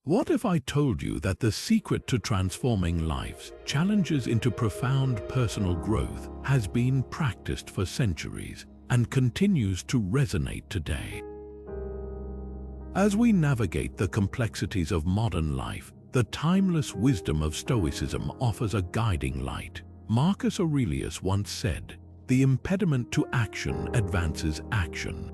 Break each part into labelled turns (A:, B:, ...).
A: What if I told you that the secret to transforming life's challenges into profound personal growth has been practiced for centuries and continues to resonate today? As we navigate the complexities of modern life, the timeless wisdom of Stoicism offers a guiding light. Marcus Aurelius once said, "The impediment to action advances action.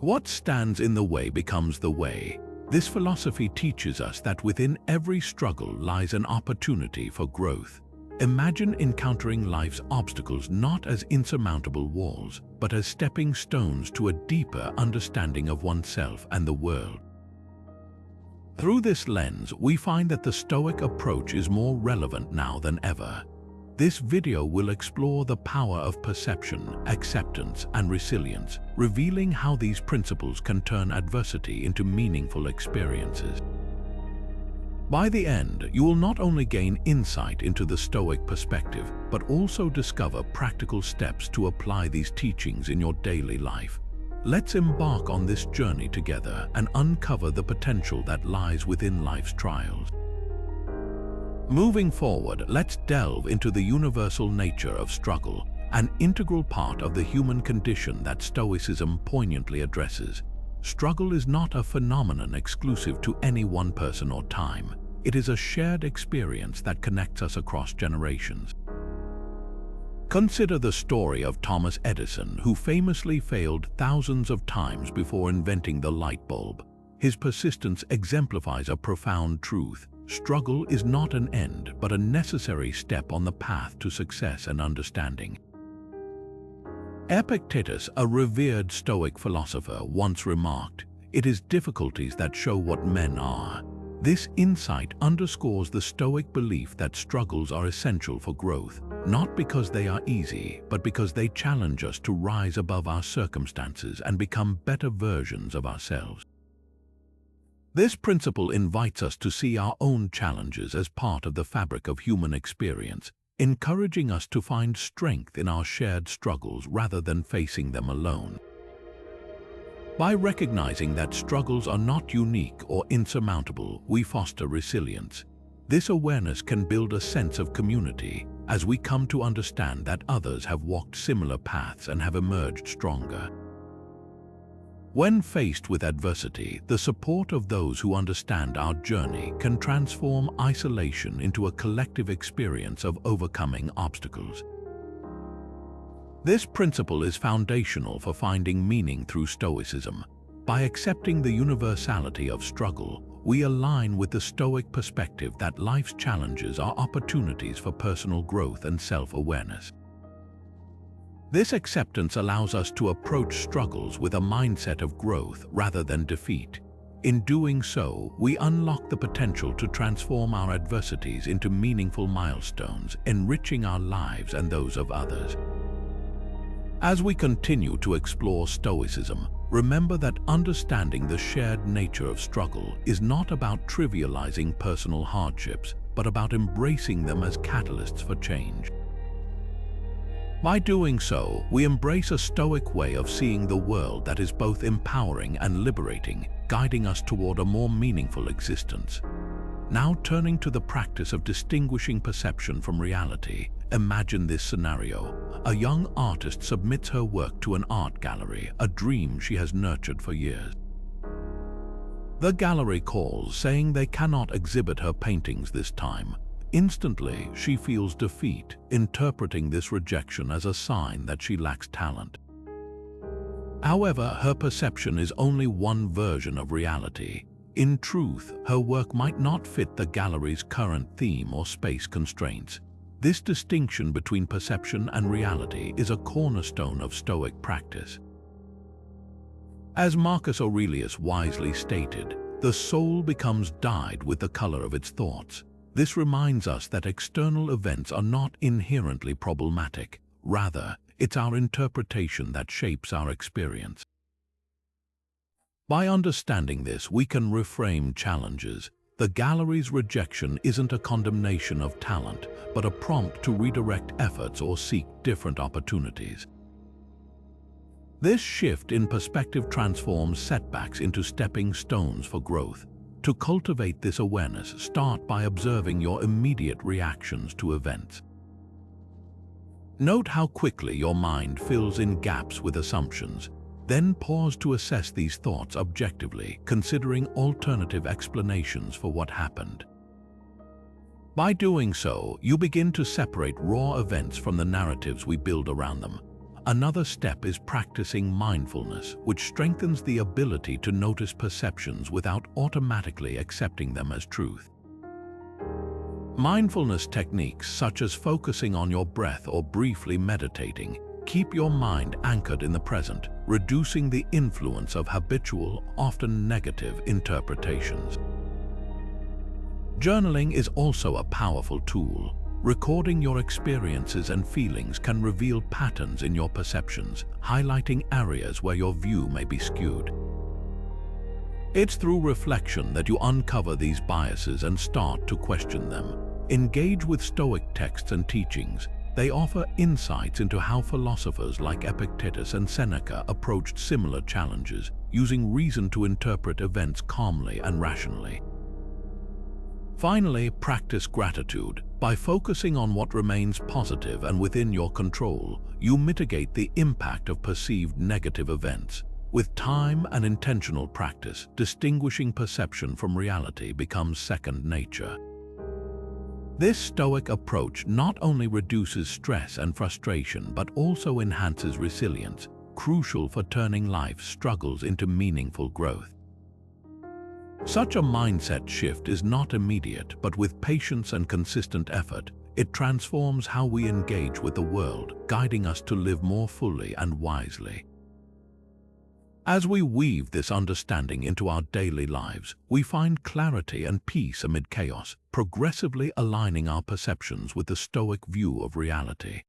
A: What stands in the way becomes the way." This philosophy teaches us that within every struggle lies an opportunity for growth. Imagine encountering life's obstacles not as insurmountable walls, but as stepping stones to a deeper understanding of oneself and the world. Through this lens, we find that the Stoic approach is more relevant now than ever. This video will explore the power of perception, acceptance, and resilience, revealing how these principles can turn adversity into meaningful experiences. By the end, you will not only gain insight into the Stoic perspective, but also discover practical steps to apply these teachings in your daily life. Let's embark on this journey together and uncover the potential that lies within life's trials. Moving forward, let's delve into the universal nature of struggle, an integral part of the human condition that Stoicism poignantly addresses. Struggle is not a phenomenon exclusive to any one person or time. It is a shared experience that connects us across generations. Consider the story of Thomas Edison, who famously failed thousands of times before inventing the light bulb. His persistence exemplifies a profound truth. Struggle is not an end, but a necessary step on the path to success and understanding. Epictetus, a revered Stoic philosopher, once remarked, "It is difficulties that show what men are." This insight underscores the Stoic belief that struggles are essential for growth, not because they are easy, but because they challenge us to rise above our circumstances and become better versions of ourselves. This principle invites us to see our own challenges as part of the fabric of human experience, encouraging us to find strength in our shared struggles rather than facing them alone. By recognizing that struggles are not unique or insurmountable, we foster resilience. This awareness can build a sense of community as we come to understand that others have walked similar paths and have emerged stronger. When faced with adversity, the support of those who understand our journey can transform isolation into a collective experience of overcoming obstacles. This principle is foundational for finding meaning through Stoicism. By accepting the universality of struggle, we align with the Stoic perspective that life's challenges are opportunities for personal growth and self-awareness. This acceptance allows us to approach struggles with a mindset of growth rather than defeat. In doing so, we unlock the potential to transform our adversities into meaningful milestones, enriching our lives and those of others. As we continue to explore Stoicism, remember that understanding the shared nature of struggle is not about trivializing personal hardships, but about embracing them as catalysts for change. By doing so, we embrace a Stoic way of seeing the world that is both empowering and liberating, guiding us toward a more meaningful existence. Now turning to the practice of distinguishing perception from reality, imagine this scenario. A young artist submits her work to an art gallery, a dream she has nurtured for years. The gallery calls, saying they cannot exhibit her paintings this time. Instantly, she feels defeat, interpreting this rejection as a sign that she lacks talent. However, her perception is only one version of reality. In truth, her work might not fit the gallery's current theme or space constraints. This distinction between perception and reality is a cornerstone of Stoic practice. As Marcus Aurelius wisely stated, the soul becomes dyed with the color of its thoughts. This reminds us that external events are not inherently problematic. Rather, it's our interpretation that shapes our experience. By understanding this, we can reframe challenges. The gallery's rejection isn't a condemnation of talent, but a prompt to redirect efforts or seek different opportunities. This shift in perspective transforms setbacks into stepping stones for growth, To cultivate this awareness, start by observing your immediate reactions to events. Note how quickly your mind fills in gaps with assumptions. Then pause to assess these thoughts objectively, considering alternative explanations for what happened. By doing so, you begin to separate raw events from the narratives we build around them. Another step is practicing mindfulness, which strengthens the ability to notice perceptions without automatically accepting them as truth. Mindfulness techniques such as focusing on your breath or briefly meditating keep your mind anchored in the present, reducing the influence of habitual, often negative interpretations. Journaling is also a powerful tool. Recording your experiences and feelings can reveal patterns in your perceptions, highlighting areas where your view may be skewed. It's through reflection that you uncover these biases and start to question them. Engage with Stoic texts and teachings. They offer insights into how philosophers like Epictetus and Seneca approached similar challenges, using reason to interpret events calmly and rationally. Finally, practice gratitude. By focusing on what remains positive and within your control, you mitigate the impact of perceived negative events. With time and intentional practice, distinguishing perception from reality becomes second nature. This Stoic approach not only reduces stress and frustration but also enhances resilience, crucial for turning life's struggles into meaningful growth. Such a mindset shift is not immediate, but with patience and consistent effort, it transforms how we engage with the world, guiding us to live more fully and wisely. As we weave this understanding into our daily lives, we find clarity and peace amid chaos, progressively aligning our perceptions with the Stoic view of reality.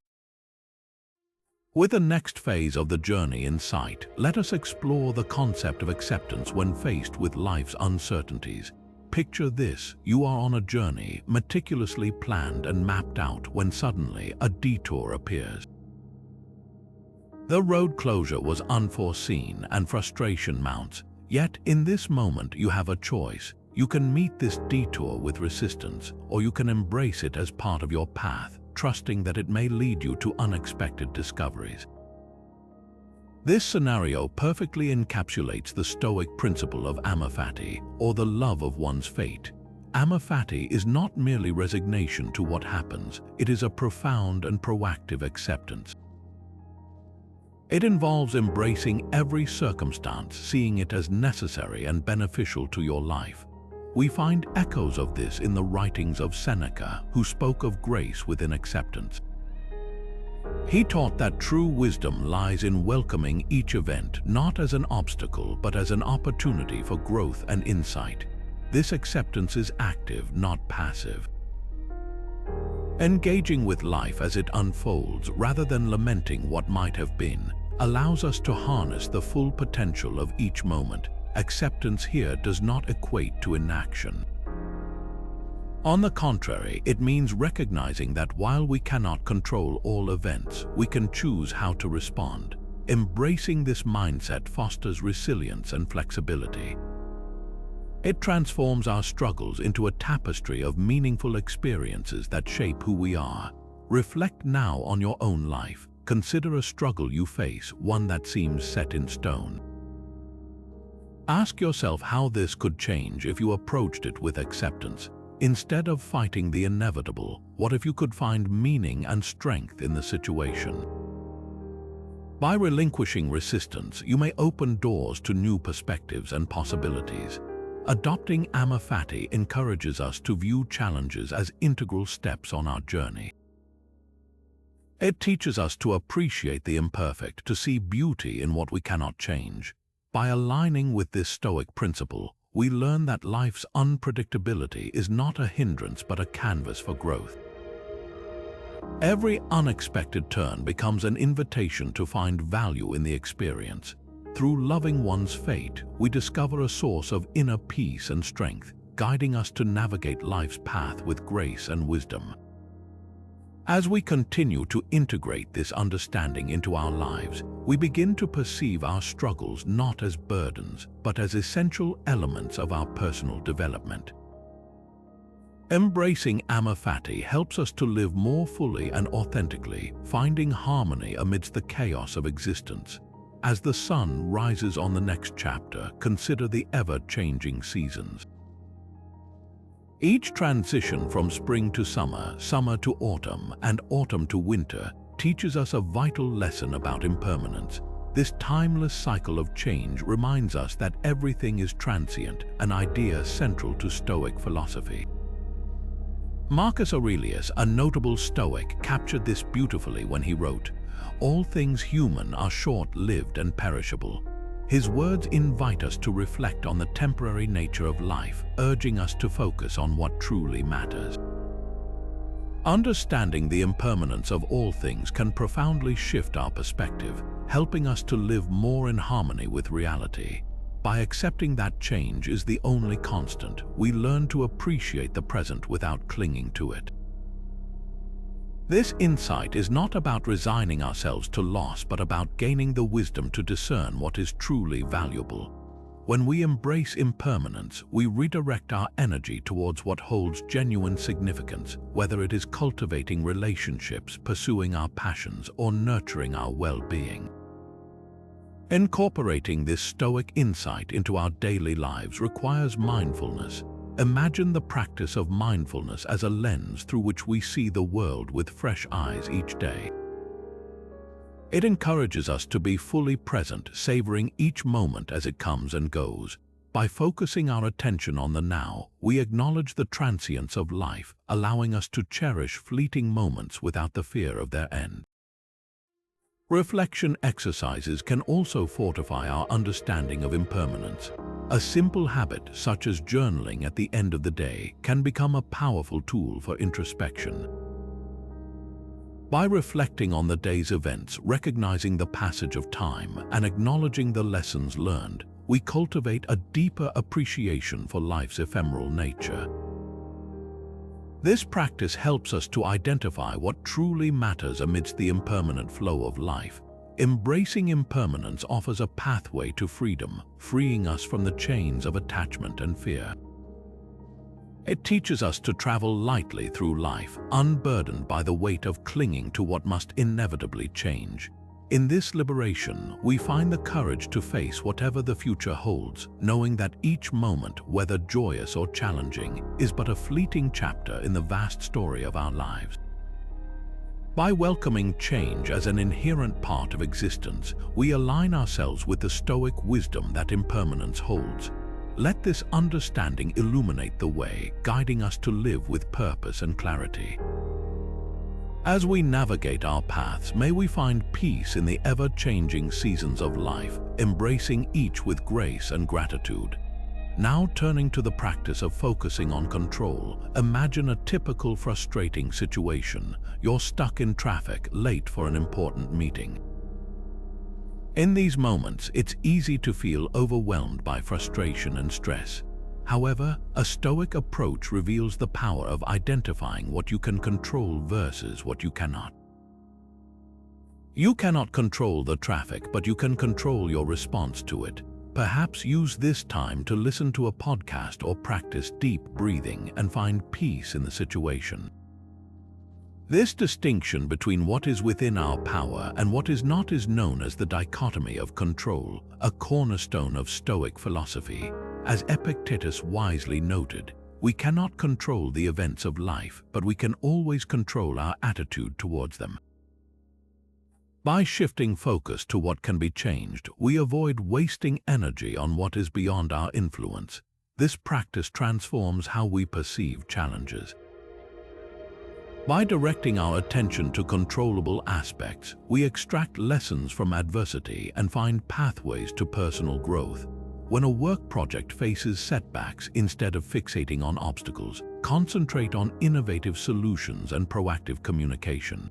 A: With the next phase of the journey in sight, let us explore the concept of acceptance when faced with life's uncertainties. Picture this: you are on a journey, meticulously planned and mapped out, when suddenly a detour appears. The road closure was unforeseen and frustration mounts, yet in this moment you have a choice. You can meet this detour with resistance, or you can embrace it as part of your path, trusting that it may lead you to unexpected discoveries. This scenario perfectly encapsulates the Stoic principle of amor fati, or the love of one's fate. Amor fati is not merely resignation to what happens, it is a profound and proactive acceptance. It involves embracing every circumstance, seeing it as necessary and beneficial to your life. We find echoes of this in the writings of Seneca, who spoke of grace within acceptance. He taught that true wisdom lies in welcoming each event not as an obstacle but as an opportunity for growth and insight. This acceptance is active, not passive. Engaging with life as it unfolds rather than lamenting what might have been allows us to harness the full potential of each moment. Acceptance here does not equate to inaction. On the contrary, it means recognizing that while we cannot control all events, we can choose how to respond. Embracing this mindset fosters resilience and flexibility. It transforms our struggles into a tapestry of meaningful experiences that shape who we are. Reflect now on your own life. Consider a struggle you face, one that seems set in stone. Ask yourself how this could change if you approached it with acceptance. Instead of fighting the inevitable, what if you could find meaning and strength in the situation? By relinquishing resistance, you may open doors to new perspectives and possibilities. Adopting amor fati encourages us to view challenges as integral steps on our journey. It teaches us to appreciate the imperfect, to see beauty in what we cannot change. By aligning with this Stoic principle, we learn that life's unpredictability is not a hindrance but a canvas for growth. Every unexpected turn becomes an invitation to find value in the experience. Through loving one's fate, we discover a source of inner peace and strength, guiding us to navigate life's path with grace and wisdom. As we continue to integrate this understanding into our lives, we begin to perceive our struggles not as burdens, but as essential elements of our personal development. Embracing amor fati helps us to live more fully and authentically, finding harmony amidst the chaos of existence. As the sun rises on the next chapter, consider the ever-changing seasons. Each transition from spring to summer, summer to autumn, and autumn to winter teaches us a vital lesson about impermanence. This timeless cycle of change reminds us that everything is transient, an idea central to Stoic philosophy. Marcus Aurelius, a notable Stoic, captured this beautifully when he wrote, "All things human are short-lived and perishable." His words invite us to reflect on the temporary nature of life, urging us to focus on what truly matters. Understanding the impermanence of all things can profoundly shift our perspective, helping us to live more in harmony with reality. By accepting that change is the only constant, we learn to appreciate the present without clinging to it. This insight is not about resigning ourselves to loss, but about gaining the wisdom to discern what is truly valuable. When we embrace impermanence, we redirect our energy towards what holds genuine significance, whether it is cultivating relationships, pursuing our passions, or nurturing our well-being. Incorporating this Stoic insight into our daily lives requires mindfulness. Imagine the practice of mindfulness as a lens through which we see the world with fresh eyes each day. It encourages us to be fully present, savoring each moment as it comes and goes. By focusing our attention on the now, we acknowledge the transience of life, allowing us to cherish fleeting moments without the fear of their end. Reflection exercises can also fortify our understanding of impermanence. A simple habit, such as journaling at the end of the day, can become a powerful tool for introspection. By reflecting on the day's events, recognizing the passage of time, and acknowledging the lessons learned, we cultivate a deeper appreciation for life's ephemeral nature. This practice helps us to identify what truly matters amidst the impermanent flow of life. Embracing impermanence offers a pathway to freedom, freeing us from the chains of attachment and fear. It teaches us to travel lightly through life, unburdened by the weight of clinging to what must inevitably change. In this liberation, we find the courage to face whatever the future holds, knowing that each moment, whether joyous or challenging, is but a fleeting chapter in the vast story of our lives. By welcoming change as an inherent part of existence, we align ourselves with the Stoic wisdom that impermanence holds. Let this understanding illuminate the way, guiding us to live with purpose and clarity. As we navigate our paths, may we find peace in the ever-changing seasons of life, embracing each with grace and gratitude. Now turning to the practice of focusing on control, imagine a typical frustrating situation. You're stuck in traffic, late for an important meeting. In these moments, it's easy to feel overwhelmed by frustration and stress. However, a Stoic approach reveals the power of identifying what you can control versus what you cannot. You cannot control the traffic, but you can control your response to it. Perhaps use this time to listen to a podcast or practice deep breathing and find peace in the situation. This distinction between what is within our power and what is not is known as the dichotomy of control, a cornerstone of Stoic philosophy. As Epictetus wisely noted, we cannot control the events of life, but we can always control our attitude towards them. By shifting focus to what can be changed, we avoid wasting energy on what is beyond our influence. This practice transforms how we perceive challenges. By directing our attention to controllable aspects, we extract lessons from adversity and find pathways to personal growth. When a work project faces setbacks, instead of fixating on obstacles, concentrate on innovative solutions and proactive communication.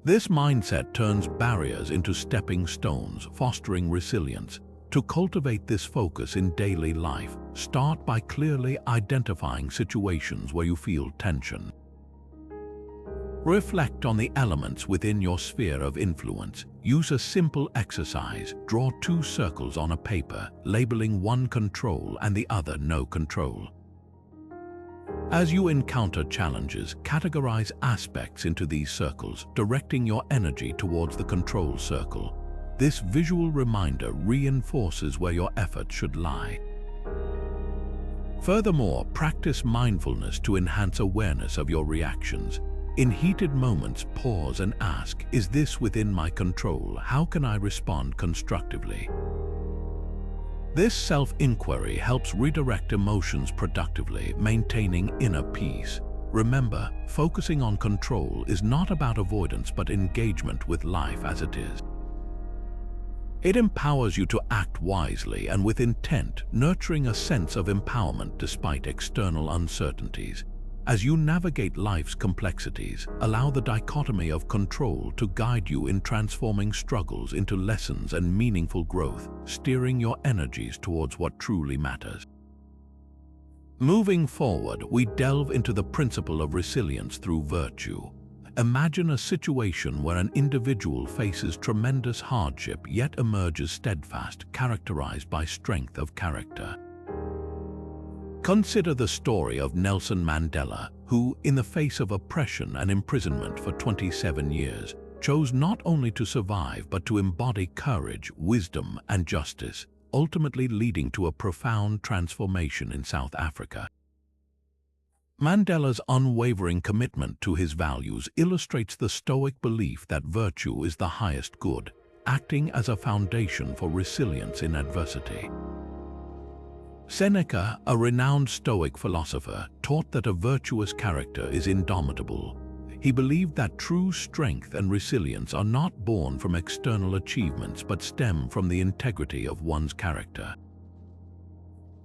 A: This mindset turns barriers into stepping stones, fostering resilience. To cultivate this focus in daily life, start by clearly identifying situations where you feel tension. Reflect on the elements within your sphere of influence. Use a simple exercise. Draw two circles on a paper, labeling one control and the other no control. As you encounter challenges, categorize aspects into these circles, directing your energy towards the control circle. This visual reminder reinforces where your effort should lie. Furthermore, practice mindfulness to enhance awareness of your reactions. In heated moments, pause and ask, is this within my control? How can I respond constructively? This self-inquiry helps redirect emotions productively, maintaining inner peace. Remember, focusing on control is not about avoidance but engagement with life as it is. It empowers you to act wisely and with intent, nurturing a sense of empowerment despite external uncertainties. As you navigate life's complexities, allow the dichotomy of control to guide you in transforming struggles into lessons and meaningful growth, steering your energies towards what truly matters. Moving forward, we delve into the principle of resilience through virtue. Imagine a situation where an individual faces tremendous hardship yet emerges steadfast, characterized by strength of character. Consider the story of Nelson Mandela, who, in the face of oppression and imprisonment for 27 years, chose not only to survive but to embody courage, wisdom, and justice, ultimately leading to a profound transformation in South Africa. Mandela's unwavering commitment to his values illustrates the Stoic belief that virtue is the highest good, acting as a foundation for resilience in adversity. Seneca, a renowned Stoic philosopher, taught that a virtuous character is indomitable. He believed that true strength and resilience are not born from external achievements but stem from the integrity of one's character.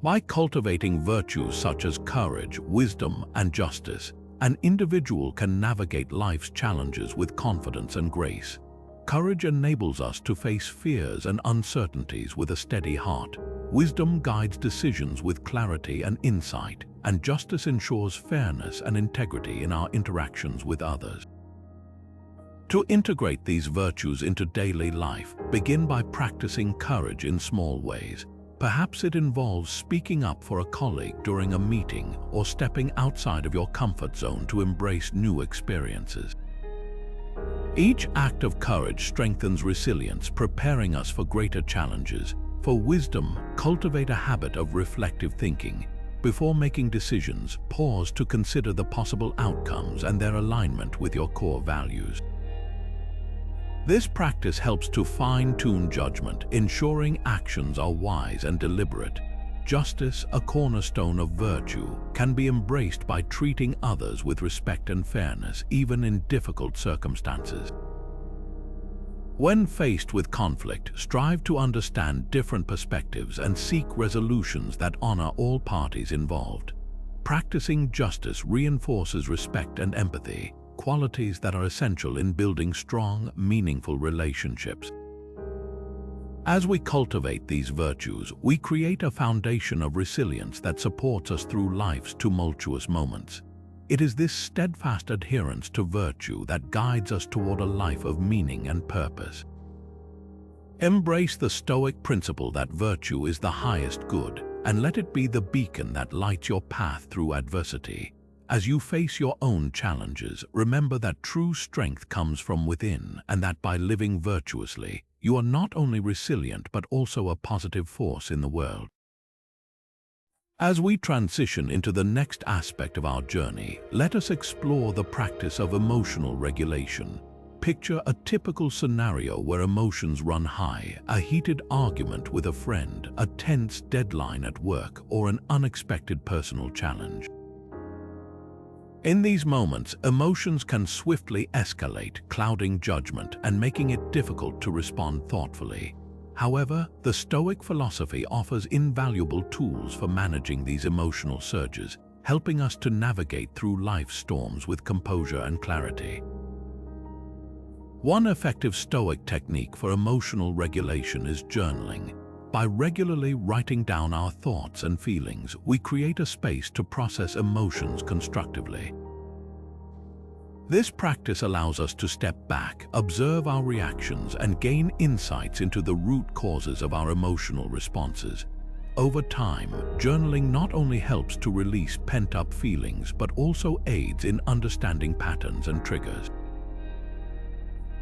A: By cultivating virtues such as courage, wisdom, and justice, an individual can navigate life's challenges with confidence and grace. Courage enables us to face fears and uncertainties with a steady heart. Wisdom guides decisions with clarity and insight, and justice ensures fairness and integrity in our interactions with others. To integrate these virtues into daily life, begin by practicing courage in small ways. Perhaps it involves speaking up for a colleague during a meeting or stepping outside of your comfort zone to embrace new experiences. Each act of courage strengthens resilience, preparing us for greater challenges. For wisdom, cultivate a habit of reflective thinking. Before making decisions, pause to consider the possible outcomes and their alignment with your core values. This practice helps to fine-tune judgment, ensuring actions are wise and deliberate. Justice, a cornerstone of virtue, can be embraced by treating others with respect and fairness, even in difficult circumstances. When faced with conflict, strive to understand different perspectives and seek resolutions that honor all parties involved. Practicing justice reinforces respect and empathy, qualities that are essential in building strong, meaningful relationships. As we cultivate these virtues, we create a foundation of resilience that supports us through life's tumultuous moments. It is this steadfast adherence to virtue that guides us toward a life of meaning and purpose. Embrace the Stoic principle that virtue is the highest good, and let it be the beacon that lights your path through adversity. As you face your own challenges, remember that true strength comes from within, and that by living virtuously, you are not only resilient but also a positive force in the world. As we transition into the next aspect of our journey, let us explore the practice of emotional regulation. Picture a typical scenario where emotions run high: a heated argument with a friend, a tense deadline at work, or an unexpected personal challenge. In these moments, emotions can swiftly escalate, clouding judgment and making it difficult to respond thoughtfully. However, the Stoic philosophy offers invaluable tools for managing these emotional surges, helping us to navigate through life's storms with composure and clarity. One effective Stoic technique for emotional regulation is journaling. By regularly writing down our thoughts and feelings, we create a space to process emotions constructively. This practice allows us to step back, observe our reactions, and gain insights into the root causes of our emotional responses. Over time, journaling not only helps to release pent-up feelings, but also aids in understanding patterns and triggers.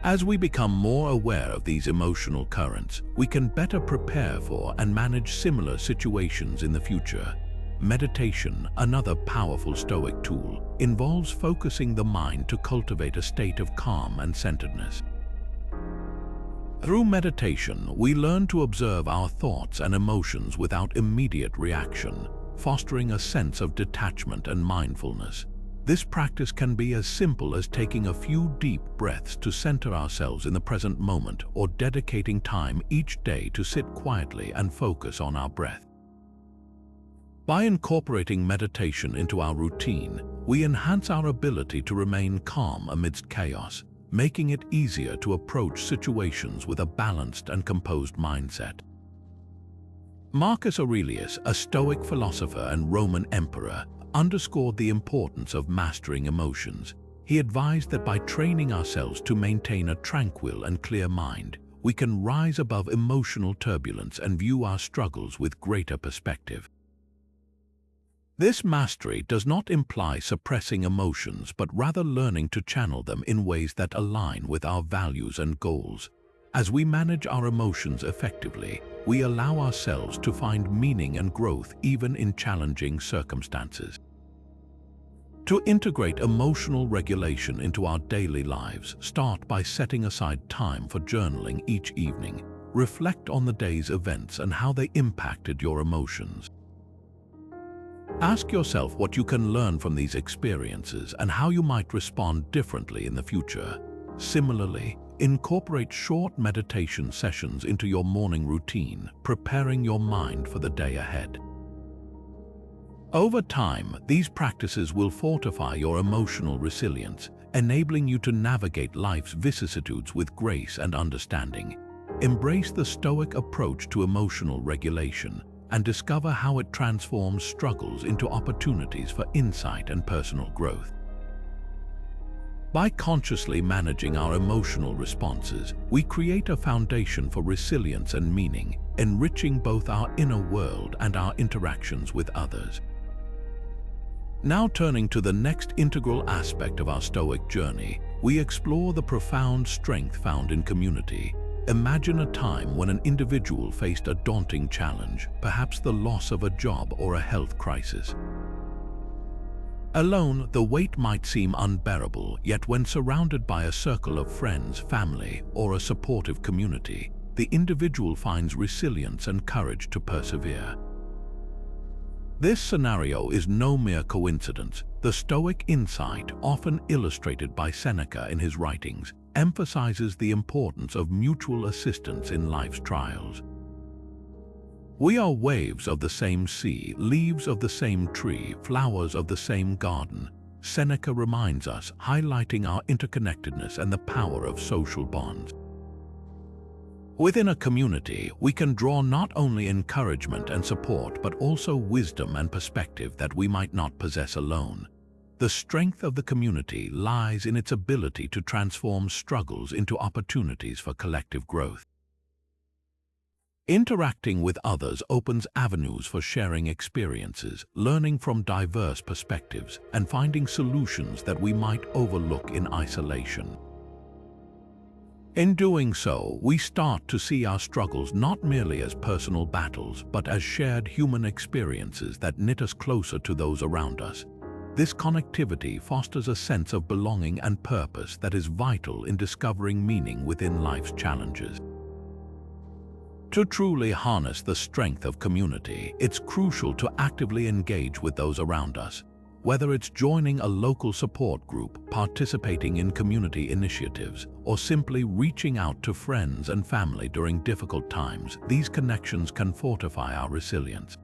A: As we become more aware of these emotional currents, we can better prepare for and manage similar situations in the future. Meditation, another powerful Stoic tool, involves focusing the mind to cultivate a state of calm and centeredness. Through meditation, we learn to observe our thoughts and emotions without immediate reaction, fostering a sense of detachment and mindfulness. This practice can be as simple as taking a few deep breaths to center ourselves in the present moment, or dedicating time each day to sit quietly and focus on our breath. By incorporating meditation into our routine, we enhance our ability to remain calm amidst chaos, making it easier to approach situations with a balanced and composed mindset. Marcus Aurelius, a Stoic philosopher and Roman emperor, underscored the importance of mastering emotions. He advised that by training ourselves to maintain a tranquil and clear mind, we can rise above emotional turbulence and view our struggles with greater perspective. This mastery does not imply suppressing emotions, but rather learning to channel them in ways that align with our values and goals. As we manage our emotions effectively, we allow ourselves to find meaning and growth even in challenging circumstances. To integrate emotional regulation into our daily lives, start by setting aside time for journaling each evening. Reflect on the day's events and how they impacted your emotions. Ask yourself what you can learn from these experiences and how you might respond differently in the future. Similarly, incorporate short meditation sessions into your morning routine, preparing your mind for the day ahead. Over time, these practices will fortify your emotional resilience, enabling you to navigate life's vicissitudes with grace and understanding. Embrace the Stoic approach to emotional regulation, and discover how it transforms struggles into opportunities for insight and personal growth. By consciously managing our emotional responses, we create a foundation for resilience and meaning, enriching both our inner world and our interactions with others. Now turning to the next integral aspect of our Stoic journey, we explore the profound strength found in community. Imagine a time when an individual faced a daunting challenge, perhaps the loss of a job or a health crisis. Alone, the weight might seem unbearable, yet when surrounded by a circle of friends, family, or a supportive community, the individual finds resilience and courage to persevere. This scenario is no mere coincidence. The Stoic insight, often illustrated by Seneca in his writings, emphasizes the importance of mutual assistance in life's trials. We are waves of the same sea, leaves of the same tree, flowers of the same garden, Seneca reminds us, highlighting our interconnectedness and the power of social bonds. Within a community, we can draw not only encouragement and support, but also wisdom and perspective that we might not possess alone. The strength of the community lies in its ability to transform struggles into opportunities for collective growth. Interacting with others opens avenues for sharing experiences, learning from diverse perspectives, and finding solutions that we might overlook in isolation. In doing so, we start to see our struggles not merely as personal battles, but as shared human experiences that knit us closer to those around us. This connectivity fosters a sense of belonging and purpose that is vital in discovering meaning within life's challenges. To truly harness the strength of community, it's crucial to actively engage with those around us. Whether it's joining a local support group, participating in community initiatives, or simply reaching out to friends and family during difficult times, these connections can fortify our resilience.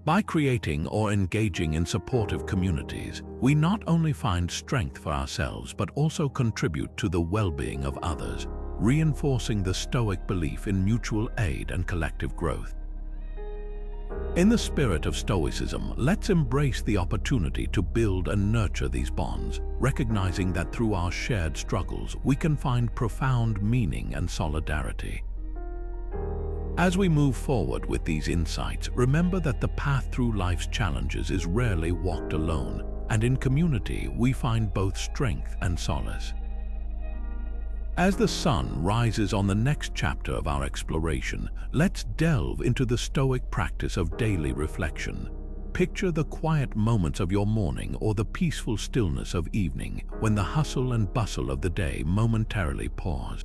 A: By creating or engaging in supportive communities, we not only find strength for ourselves but also contribute to the well-being of others, reinforcing the Stoic belief in mutual aid and collective growth. In the spirit of Stoicism, let's embrace the opportunity to build and nurture these bonds, recognizing that through our shared struggles, we can find profound meaning and solidarity. As we move forward with these insights, remember that the path through life's challenges is rarely walked alone, and in community, we find both strength and solace. As the sun rises on the next chapter of our exploration, let's delve into the Stoic practice of daily reflection. Picture the quiet moments of your morning or the peaceful stillness of evening when the hustle and bustle of the day momentarily pause.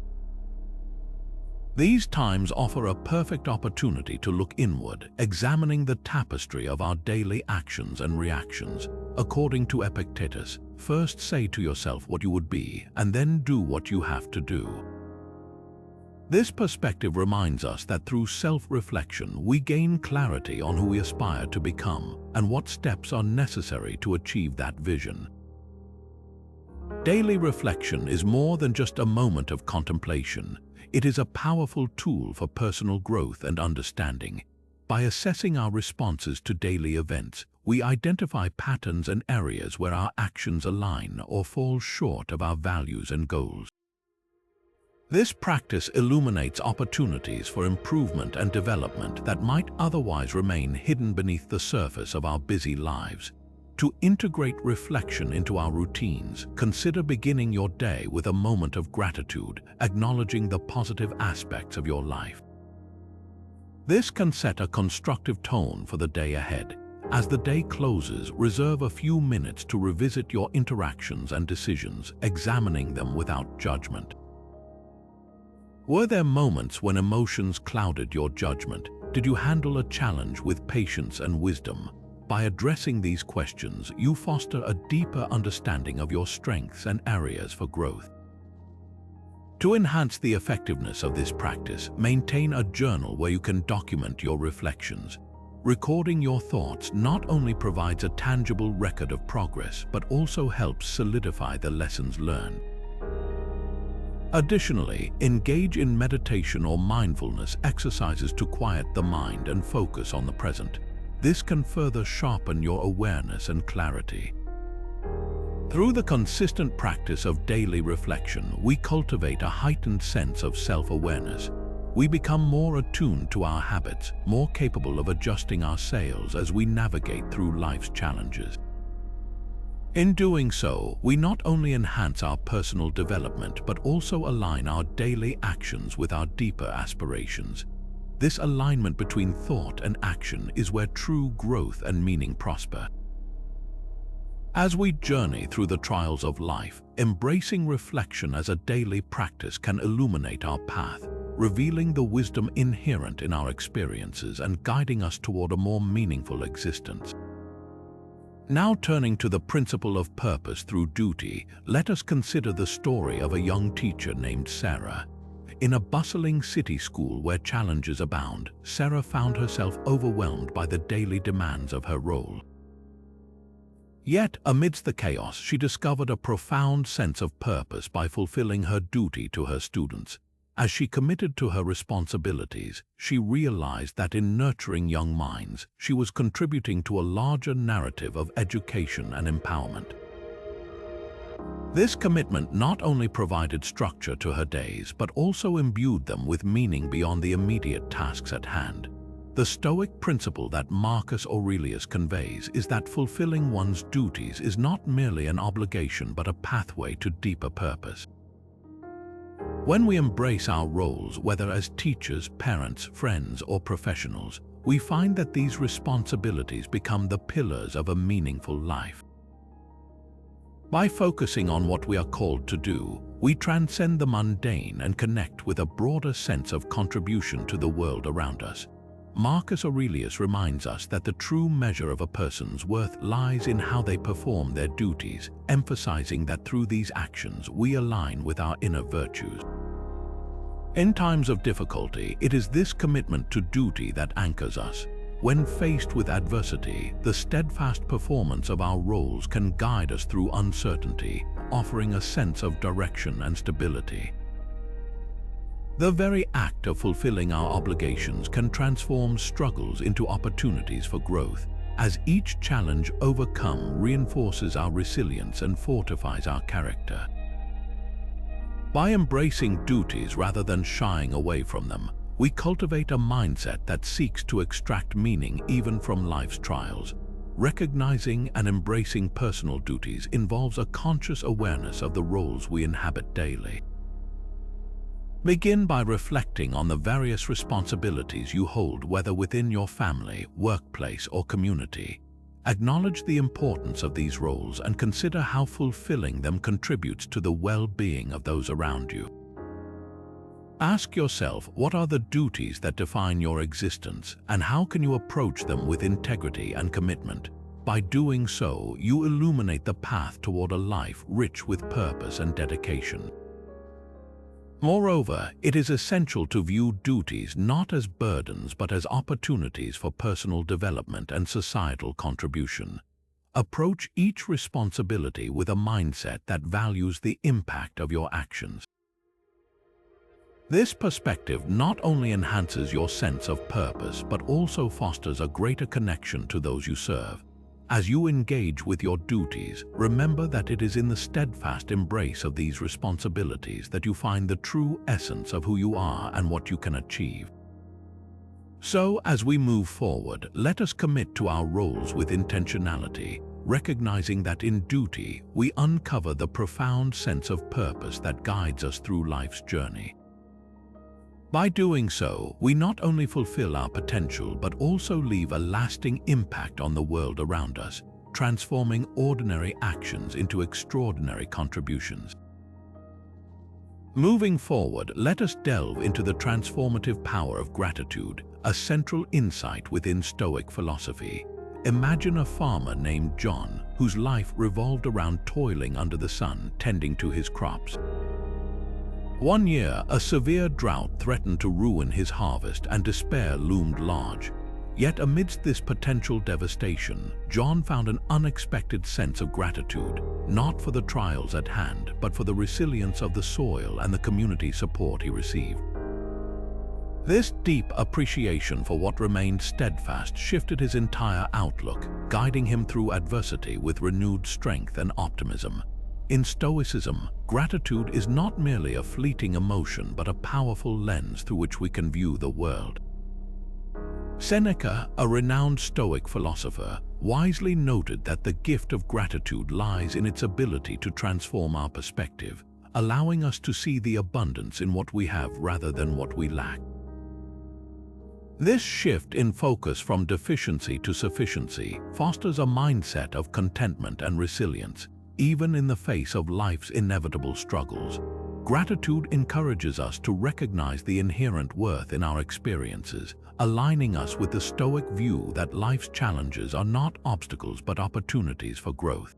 A: These times offer a perfect opportunity to look inward, examining the tapestry of our daily actions and reactions. According to Epictetus, first say to yourself what you would be, and then do what you have to do. This perspective reminds us that through self-reflection, we gain clarity on who we aspire to become and what steps are necessary to achieve that vision. Daily reflection is more than just a moment of contemplation. It is a powerful tool for personal growth and understanding. By assessing our responses to daily events, we identify patterns and areas where our actions align or fall short of our values and goals. This practice illuminates opportunities for improvement and development that might otherwise remain hidden beneath the surface of our busy lives. To integrate reflection into our routines, consider beginning your day with a moment of gratitude, acknowledging the positive aspects of your life. This can set a constructive tone for the day ahead. As the day closes, reserve a few minutes to revisit your interactions and decisions, examining them without judgment. Were there moments when emotions clouded your judgment? Did you handle a challenge with patience and wisdom? By addressing these questions, you foster a deeper understanding of your strengths and areas for growth. To enhance the effectiveness of this practice, maintain a journal where you can document your reflections. Recording your thoughts not only provides a tangible record of progress, but also helps solidify the lessons learned. Additionally, engage in meditation or mindfulness exercises to quiet the mind and focus on the present. This can further sharpen your awareness and clarity. Through the consistent practice of daily reflection, we cultivate a heightened sense of self-awareness. We become more attuned to our habits, more capable of adjusting our sails as we navigate through life's challenges. In doing so, we not only enhance our personal development but also align our daily actions with our deeper aspirations. This alignment between thought and action is where true growth and meaning prosper. As we journey through the trials of life, embracing reflection as a daily practice can illuminate our path, revealing the wisdom inherent in our experiences and guiding us toward a more meaningful existence. Now turning to the principle of purpose through duty, let us consider the story of a young teacher named Sarah. In a bustling city school where challenges abound, Sarah found herself overwhelmed by the daily demands of her role. Yet, amidst the chaos, she discovered a profound sense of purpose by fulfilling her duty to her students. As she committed to her responsibilities, she realized that in nurturing young minds, she was contributing to a larger narrative of education and empowerment. This commitment not only provided structure to her days, but also imbued them with meaning beyond the immediate tasks at hand. The Stoic principle that Marcus Aurelius conveys is that fulfilling one's duties is not merely an obligation but a pathway to deeper purpose. When we embrace our roles, whether as teachers, parents, friends, or professionals, we find that these responsibilities become the pillars of a meaningful life. By focusing on what we are called to do, we transcend the mundane and connect with a broader sense of contribution to the world around us. Marcus Aurelius reminds us that the true measure of a person's worth lies in how they perform their duties, emphasizing that through these actions we align with our inner virtues. In times of difficulty, it is this commitment to duty that anchors us. When faced with adversity, the steadfast performance of our roles can guide us through uncertainty, offering a sense of direction and stability. The very act of fulfilling our obligations can transform struggles into opportunities for growth, as each challenge overcome reinforces our resilience and fortifies our character. By embracing duties rather than shying away from them, we cultivate a mindset that seeks to extract meaning even from life's trials. Recognizing and embracing personal duties involves a conscious awareness of the roles we inhabit daily. Begin by reflecting on the various responsibilities you hold, whether within your family, workplace, or community. Acknowledge the importance of these roles and consider how fulfilling them contributes to the well-being of those around you. Ask yourself, what are the duties that define your existence, and how can you approach them with integrity and commitment? By doing so, you illuminate the path toward a life rich with purpose and dedication. Moreover, it is essential to view duties not as burdens but as opportunities for personal development and societal contribution. Approach each responsibility with a mindset that values the impact of your actions. This perspective not only enhances your sense of purpose but also fosters a greater connection to those you serve. As you engage with your duties, remember that it is in the steadfast embrace of these responsibilities that you find the true essence of who you are and what you can achieve. So, as we move forward, let us commit to our roles with intentionality, recognizing that in duty we uncover the profound sense of purpose that guides us through life's journey. By doing so, we not only fulfill our potential but also leave a lasting impact on the world around us, transforming ordinary actions into extraordinary contributions. Moving forward, let us delve into the transformative power of gratitude, a central insight within Stoic philosophy. Imagine a farmer named John, whose life revolved around toiling under the sun, tending to his crops. One year, a severe drought threatened to ruin his harvest and despair loomed large. Yet amidst this potential devastation, John found an unexpected sense of gratitude, not for the trials at hand, but for the resilience of the soil and the community support he received. This deep appreciation for what remained steadfast shifted his entire outlook, guiding him through adversity with renewed strength and optimism. In Stoicism, gratitude is not merely a fleeting emotion but a powerful lens through which we can view the world. Seneca, a renowned Stoic philosopher, wisely noted that the gift of gratitude lies in its ability to transform our perspective, allowing us to see the abundance in what we have rather than what we lack. This shift in focus from deficiency to sufficiency fosters a mindset of contentment and resilience, even in the face of life's inevitable struggles. Gratitude encourages us to recognize the inherent worth in our experiences, aligning us with the Stoic view that life's challenges are not obstacles but opportunities for growth.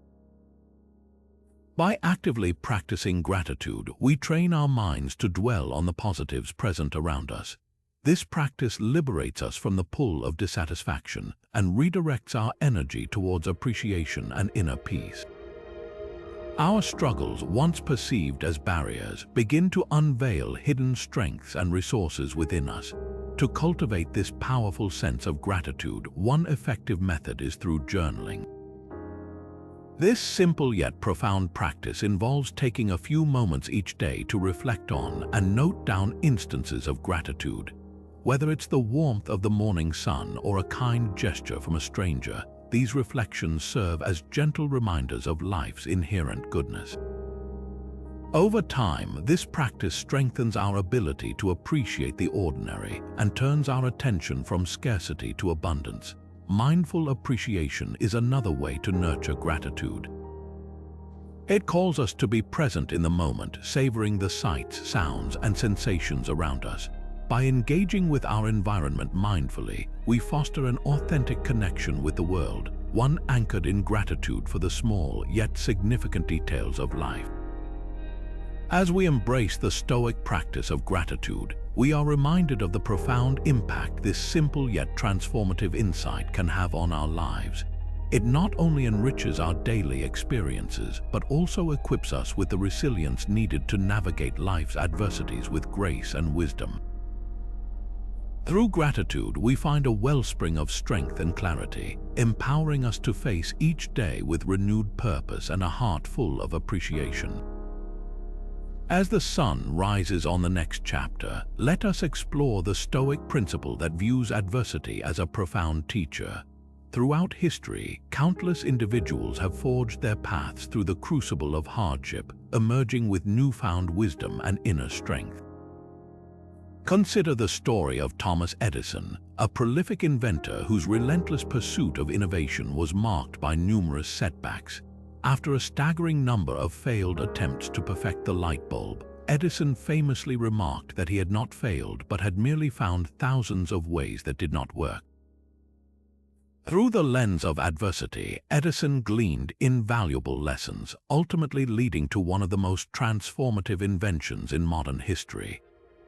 A: By actively practicing gratitude, we train our minds to dwell on the positives present around us. This practice liberates us from the pull of dissatisfaction and redirects our energy towards appreciation and inner peace. Our struggles, once perceived as barriers, begin to unveil hidden strengths and resources within us. To cultivate this powerful sense of gratitude, one effective method is through journaling. This simple yet profound practice involves taking a few moments each day to reflect on and note down instances of gratitude. Whether it's the warmth of the morning sun or a kind gesture from a stranger, these reflections serve as gentle reminders of life's inherent goodness. Over time, this practice strengthens our ability to appreciate the ordinary and turns our attention from scarcity to abundance. Mindful appreciation is another way to nurture gratitude. It calls us to be present in the moment, savoring the sights, sounds, and sensations around us. By engaging with our environment mindfully, we foster an authentic connection with the world, one anchored in gratitude for the small yet significant details of life. As we embrace the Stoic practice of gratitude, we are reminded of the profound impact this simple yet transformative insight can have on our lives. It not only enriches our daily experiences, but also equips us with the resilience needed to navigate life's adversities with grace and wisdom. Through gratitude, we find a wellspring of strength and clarity, empowering us to face each day with renewed purpose and a heart full of appreciation. As the sun rises on the next chapter, let us explore the Stoic principle that views adversity as a profound teacher. Throughout history, countless individuals have forged their paths through the crucible of hardship, emerging with newfound wisdom and inner strength. Consider the story of Thomas Edison, a prolific inventor whose relentless pursuit of innovation was marked by numerous setbacks. After a staggering number of failed attempts to perfect the light bulb, Edison famously remarked that he had not failed but had merely found thousands of ways that did not work. Through the lens of adversity, Edison gleaned invaluable lessons, ultimately leading to one of the most transformative inventions in modern history.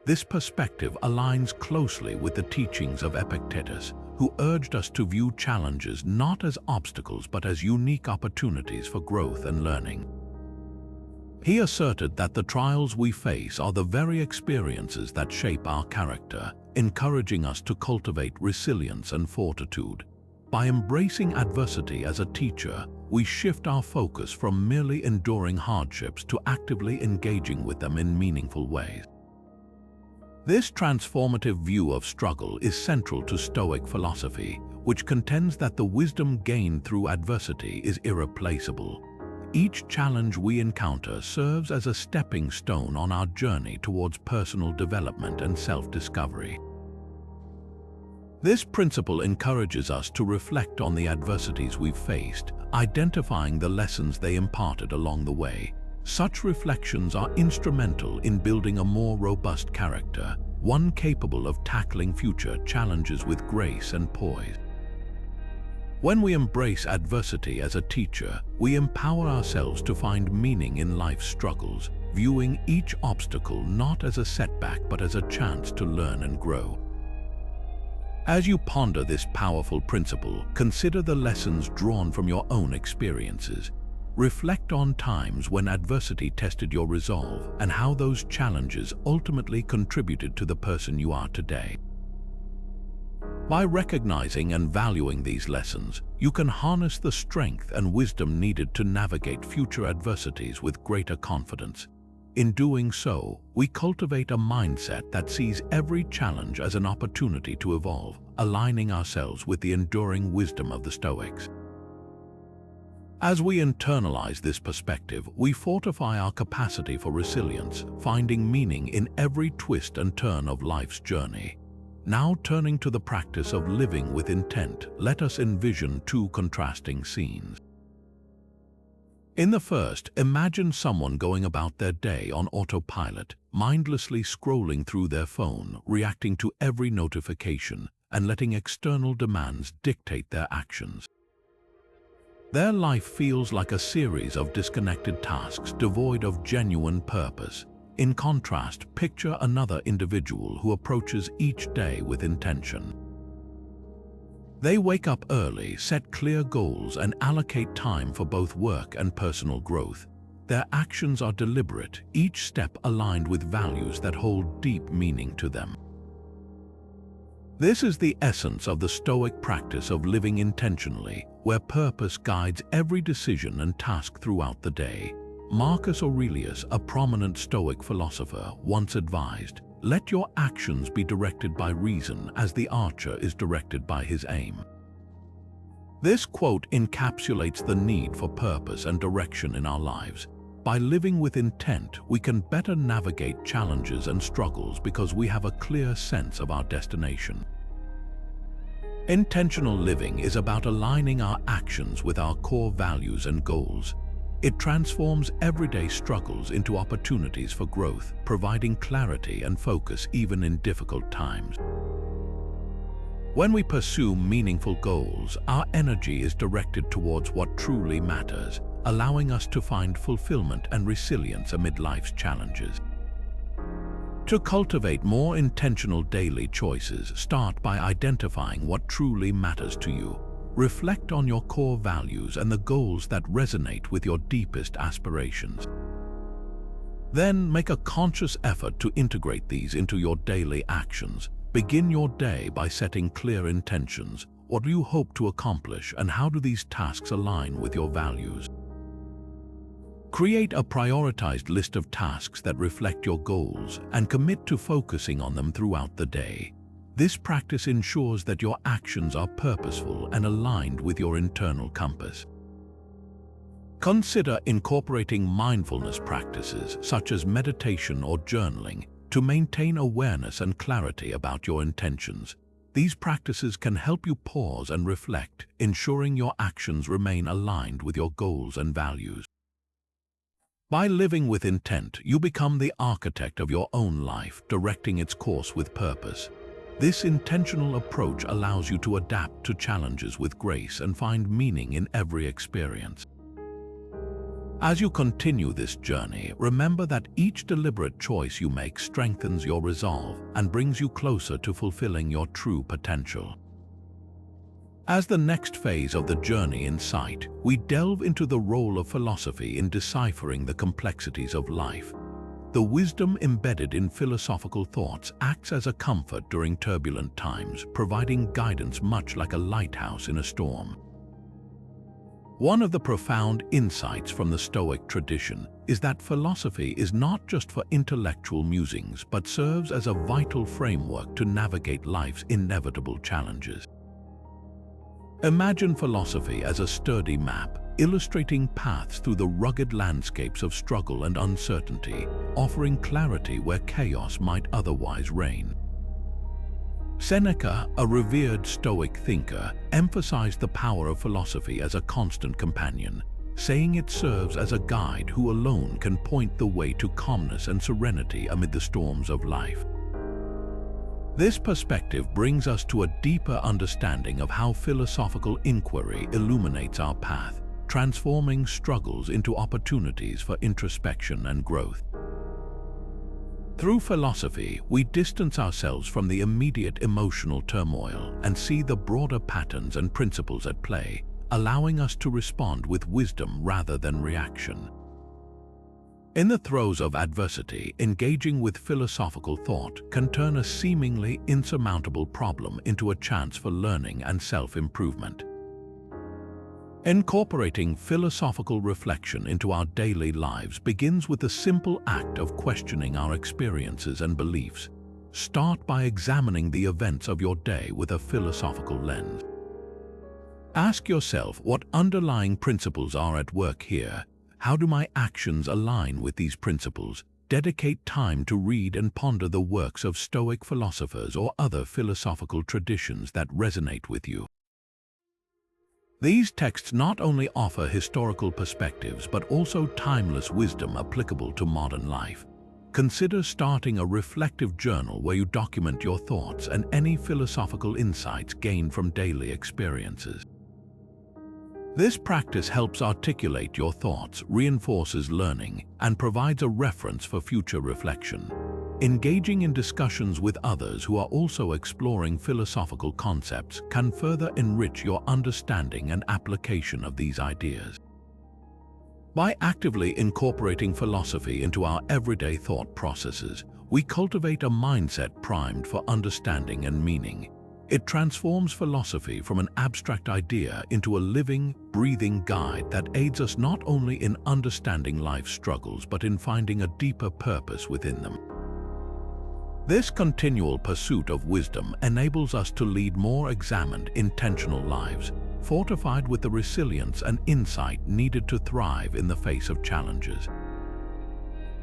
A: This perspective aligns closely with the teachings of Epictetus, who urged us to view challenges not as obstacles but as unique opportunities for growth and learning. He asserted that the trials we face are the very experiences that shape our character, encouraging us to cultivate resilience and fortitude. By embracing adversity as a teacher, we shift our focus from merely enduring hardships to actively engaging with them in meaningful ways. This transformative view of struggle is central to Stoic philosophy, which contends that the wisdom gained through adversity is irreplaceable. Each challenge we encounter serves as a stepping stone on our journey towards personal development and self-discovery. This principle encourages us to reflect on the adversities we've faced, identifying the lessons they imparted along the way. Such reflections are instrumental in building a more robust character, one capable of tackling future challenges with grace and poise. When we embrace adversity as a teacher, we empower ourselves to find meaning in life's struggles, viewing each obstacle not as a setback but as a chance to learn and grow. As you ponder this powerful principle, consider the lessons drawn from your own experiences. Reflect on times when adversity tested your resolve and how those challenges ultimately contributed to the person you are today. By recognizing and valuing these lessons, you can harness the strength and wisdom needed to navigate future adversities with greater confidence. In doing so, we cultivate a mindset that sees every challenge as an opportunity to evolve, aligning ourselves with the enduring wisdom of the Stoics. As we internalize this perspective, we fortify our capacity for resilience, finding meaning in every twist and turn of life's journey. Now turning to the practice of living with intent, let us envision two contrasting scenes. In the first, imagine someone going about their day on autopilot, mindlessly scrolling through their phone, reacting to every notification, and letting external demands dictate their actions. Their life feels like a series of disconnected tasks devoid of genuine purpose. In contrast, picture another individual who approaches each day with intention. They wake up early, set clear goals, and allocate time for both work and personal growth. Their actions are deliberate, each step aligned with values that hold deep meaning to them. This is the essence of the Stoic practice of living intentionally, where purpose guides every decision and task throughout the day. Marcus Aurelius, a prominent Stoic philosopher, once advised, "Let your actions be directed by reason as the archer is directed by his aim." This quote encapsulates the need for purpose and direction in our lives. By living with intent, we can better navigate challenges and struggles because we have a clear sense of our destination. Intentional living is about aligning our actions with our core values and goals. It transforms everyday struggles into opportunities for growth, providing clarity and focus even in difficult times. When we pursue meaningful goals, our energy is directed towards what truly matters, allowing us to find fulfillment and resilience amid life's challenges. To cultivate more intentional daily choices, start by identifying what truly matters to you. reflect on your core values and the goals that resonate with your deepest aspirations. Then make a conscious effort to integrate these into your daily actions. Begin your day by setting clear intentions. What do you hope to accomplish, and how do these tasks align with your values? Create a prioritized list of tasks that reflect your goals and commit to focusing on them throughout the day. This practice ensures that your actions are purposeful and aligned with your internal compass. Consider incorporating mindfulness practices such as meditation or journaling to maintain awareness and clarity about your intentions. These practices can help you pause and reflect, ensuring your actions remain aligned with your goals and values. By living with intent, you become the architect of your own life, directing its course with purpose. This intentional approach allows you to adapt to challenges with grace and find meaning in every experience. As you continue this journey, remember that each deliberate choice you make strengthens your resolve and brings you closer to fulfilling your true potential. As the next phase of the journey in sight, we delve into the role of philosophy in deciphering the complexities of life. The wisdom embedded in philosophical thoughts acts as a comfort during turbulent times, providing guidance much like a lighthouse in a storm. One of the profound insights from the Stoic tradition is that philosophy is not just for intellectual musings, but serves as a vital framework to navigate life's inevitable challenges. Imagine philosophy as a sturdy map, illustrating paths through the rugged landscapes of struggle and uncertainty, offering clarity where chaos might otherwise reign. Seneca, a revered Stoic thinker, emphasized the power of philosophy as a constant companion, saying it serves as a guide who alone can point the way to calmness and serenity amid the storms of life. This perspective brings us to a deeper understanding of how philosophical inquiry illuminates our path, transforming struggles into opportunities for introspection and growth. Through philosophy, we distance ourselves from the immediate emotional turmoil and see the broader patterns and principles at play, allowing us to respond with wisdom rather than reaction. In the throes of adversity, engaging with philosophical thought can turn a seemingly insurmountable problem into a chance for learning and self-improvement. Incorporating philosophical reflection into our daily lives begins with the simple act of questioning our experiences and beliefs. Start by examining the events of your day with a philosophical lens. Ask yourself what underlying principles are at work here. How do my actions align with these principles? Dedicate time to read and ponder the works of Stoic philosophers or other philosophical traditions that resonate with you. These texts not only offer historical perspectives but also timeless wisdom applicable to modern life. Consider starting a reflective journal where you document your thoughts and any philosophical insights gained from daily experiences. This practice helps articulate your thoughts, reinforces learning, and provides a reference for future reflection. Engaging in discussions with others who are also exploring philosophical concepts can further enrich your understanding and application of these ideas. By actively incorporating philosophy into our everyday thought processes, we cultivate a mindset primed for understanding and meaning. It transforms philosophy from an abstract idea into a living, breathing guide that aids us not only in understanding life's struggles but in finding a deeper purpose within them. This continual pursuit of wisdom enables us to lead more examined, intentional lives, fortified with the resilience and insight needed to thrive in the face of challenges.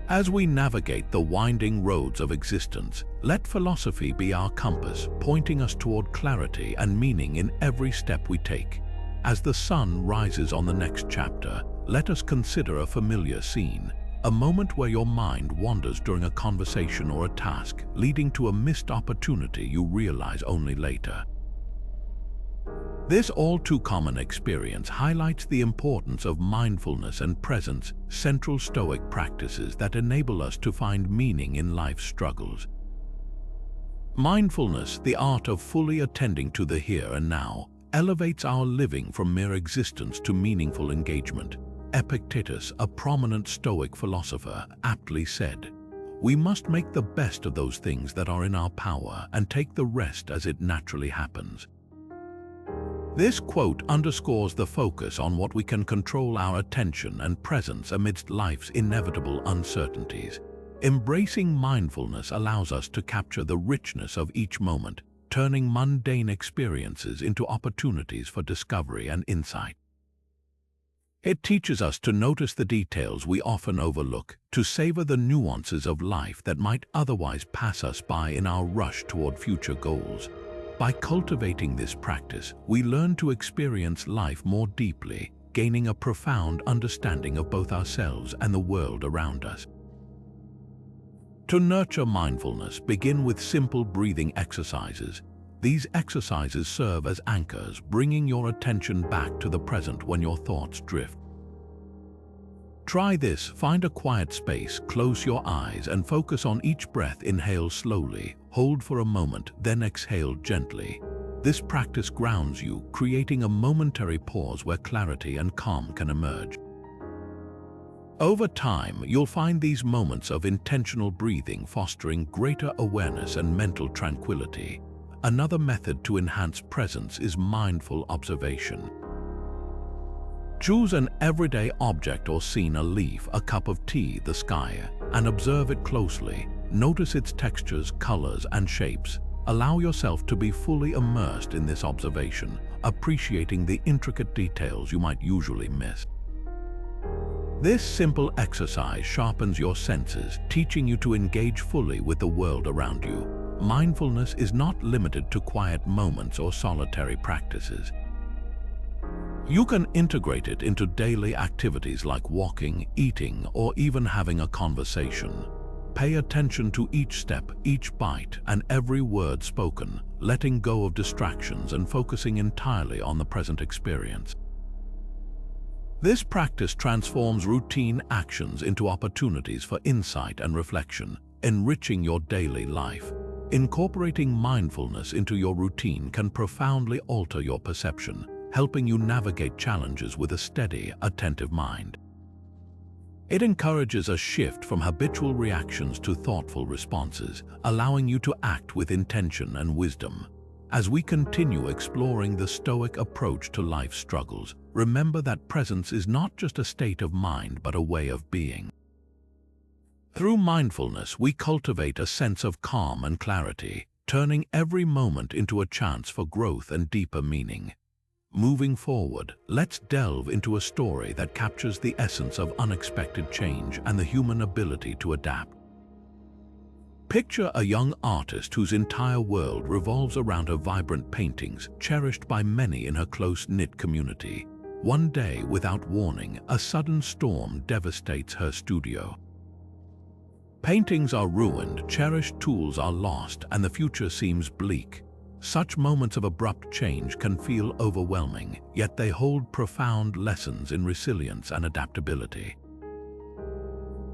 A: As we navigate the winding roads of existence, let philosophy be our compass, pointing us toward clarity and meaning in every step we take. As the sun rises on the next chapter, let us consider a familiar scene, a moment where your mind wanders during a conversation or a task, leading to a missed opportunity you realize only later. This all-too-common experience highlights the importance of mindfulness and presence, central Stoic practices that enable us to find meaning in life's struggles. Mindfulness, the art of fully attending to the here and now, elevates our living from mere existence to meaningful engagement. Epictetus, a prominent Stoic philosopher, aptly said, "We must make the best of those things that are in our power and take the rest as it naturally happens." This quote underscores the focus on what we can control, our attention and presence amidst life's inevitable uncertainties. Embracing mindfulness allows us to capture the richness of each moment, turning mundane experiences into opportunities for discovery and insight. It teaches us to notice the details we often overlook, to savor the nuances of life that might otherwise pass us by in our rush toward future goals. By cultivating this practice, we learn to experience life more deeply, gaining a profound understanding of both ourselves and the world around us. To nurture mindfulness, begin with simple breathing exercises. These exercises serve as anchors, bringing your attention back to the present when your thoughts drift. Try this. Find a quiet space, close your eyes, and focus on each breath. Inhale slowly, hold for a moment, then exhale gently. This practice grounds you, creating a momentary pause where clarity and calm can emerge. Over time, you'll find these moments of intentional breathing fostering greater awareness and mental tranquility. Another method to enhance presence is mindful observation. Choose an everyday object or scene, a leaf, a cup of tea, the sky, and observe it closely. Notice its textures, colors, and shapes. Allow yourself to be fully immersed in this observation, appreciating the intricate details you might usually miss. This simple exercise sharpens your senses, teaching you to engage fully with the world around you. Mindfulness is not limited to quiet moments or solitary practices. You can integrate it into daily activities like walking, eating, or even having a conversation. Pay attention to each step, each bite, and every word spoken, letting go of distractions and focusing entirely on the present experience. This practice transforms routine actions into opportunities for insight and reflection, enriching your daily life. Incorporating mindfulness into your routine can profoundly alter your perception, helping you navigate challenges with a steady, attentive mind. It encourages a shift from habitual reactions to thoughtful responses, allowing you to act with intention and wisdom. As we continue exploring the Stoic approach to life's struggles, remember that presence is not just a state of mind but a way of being. Through mindfulness, we cultivate a sense of calm and clarity, turning every moment into a chance for growth and deeper meaning. Moving forward, let's delve into a story that captures the essence of unexpected change and the human ability to adapt. Picture a young artist whose entire world revolves around her vibrant paintings, cherished by many in her close-knit community. One day, without warning, a sudden storm devastates her studio. Paintings are ruined, cherished tools are lost, and the future seems bleak. Such moments of abrupt change can feel overwhelming, yet they hold profound lessons in resilience and adaptability.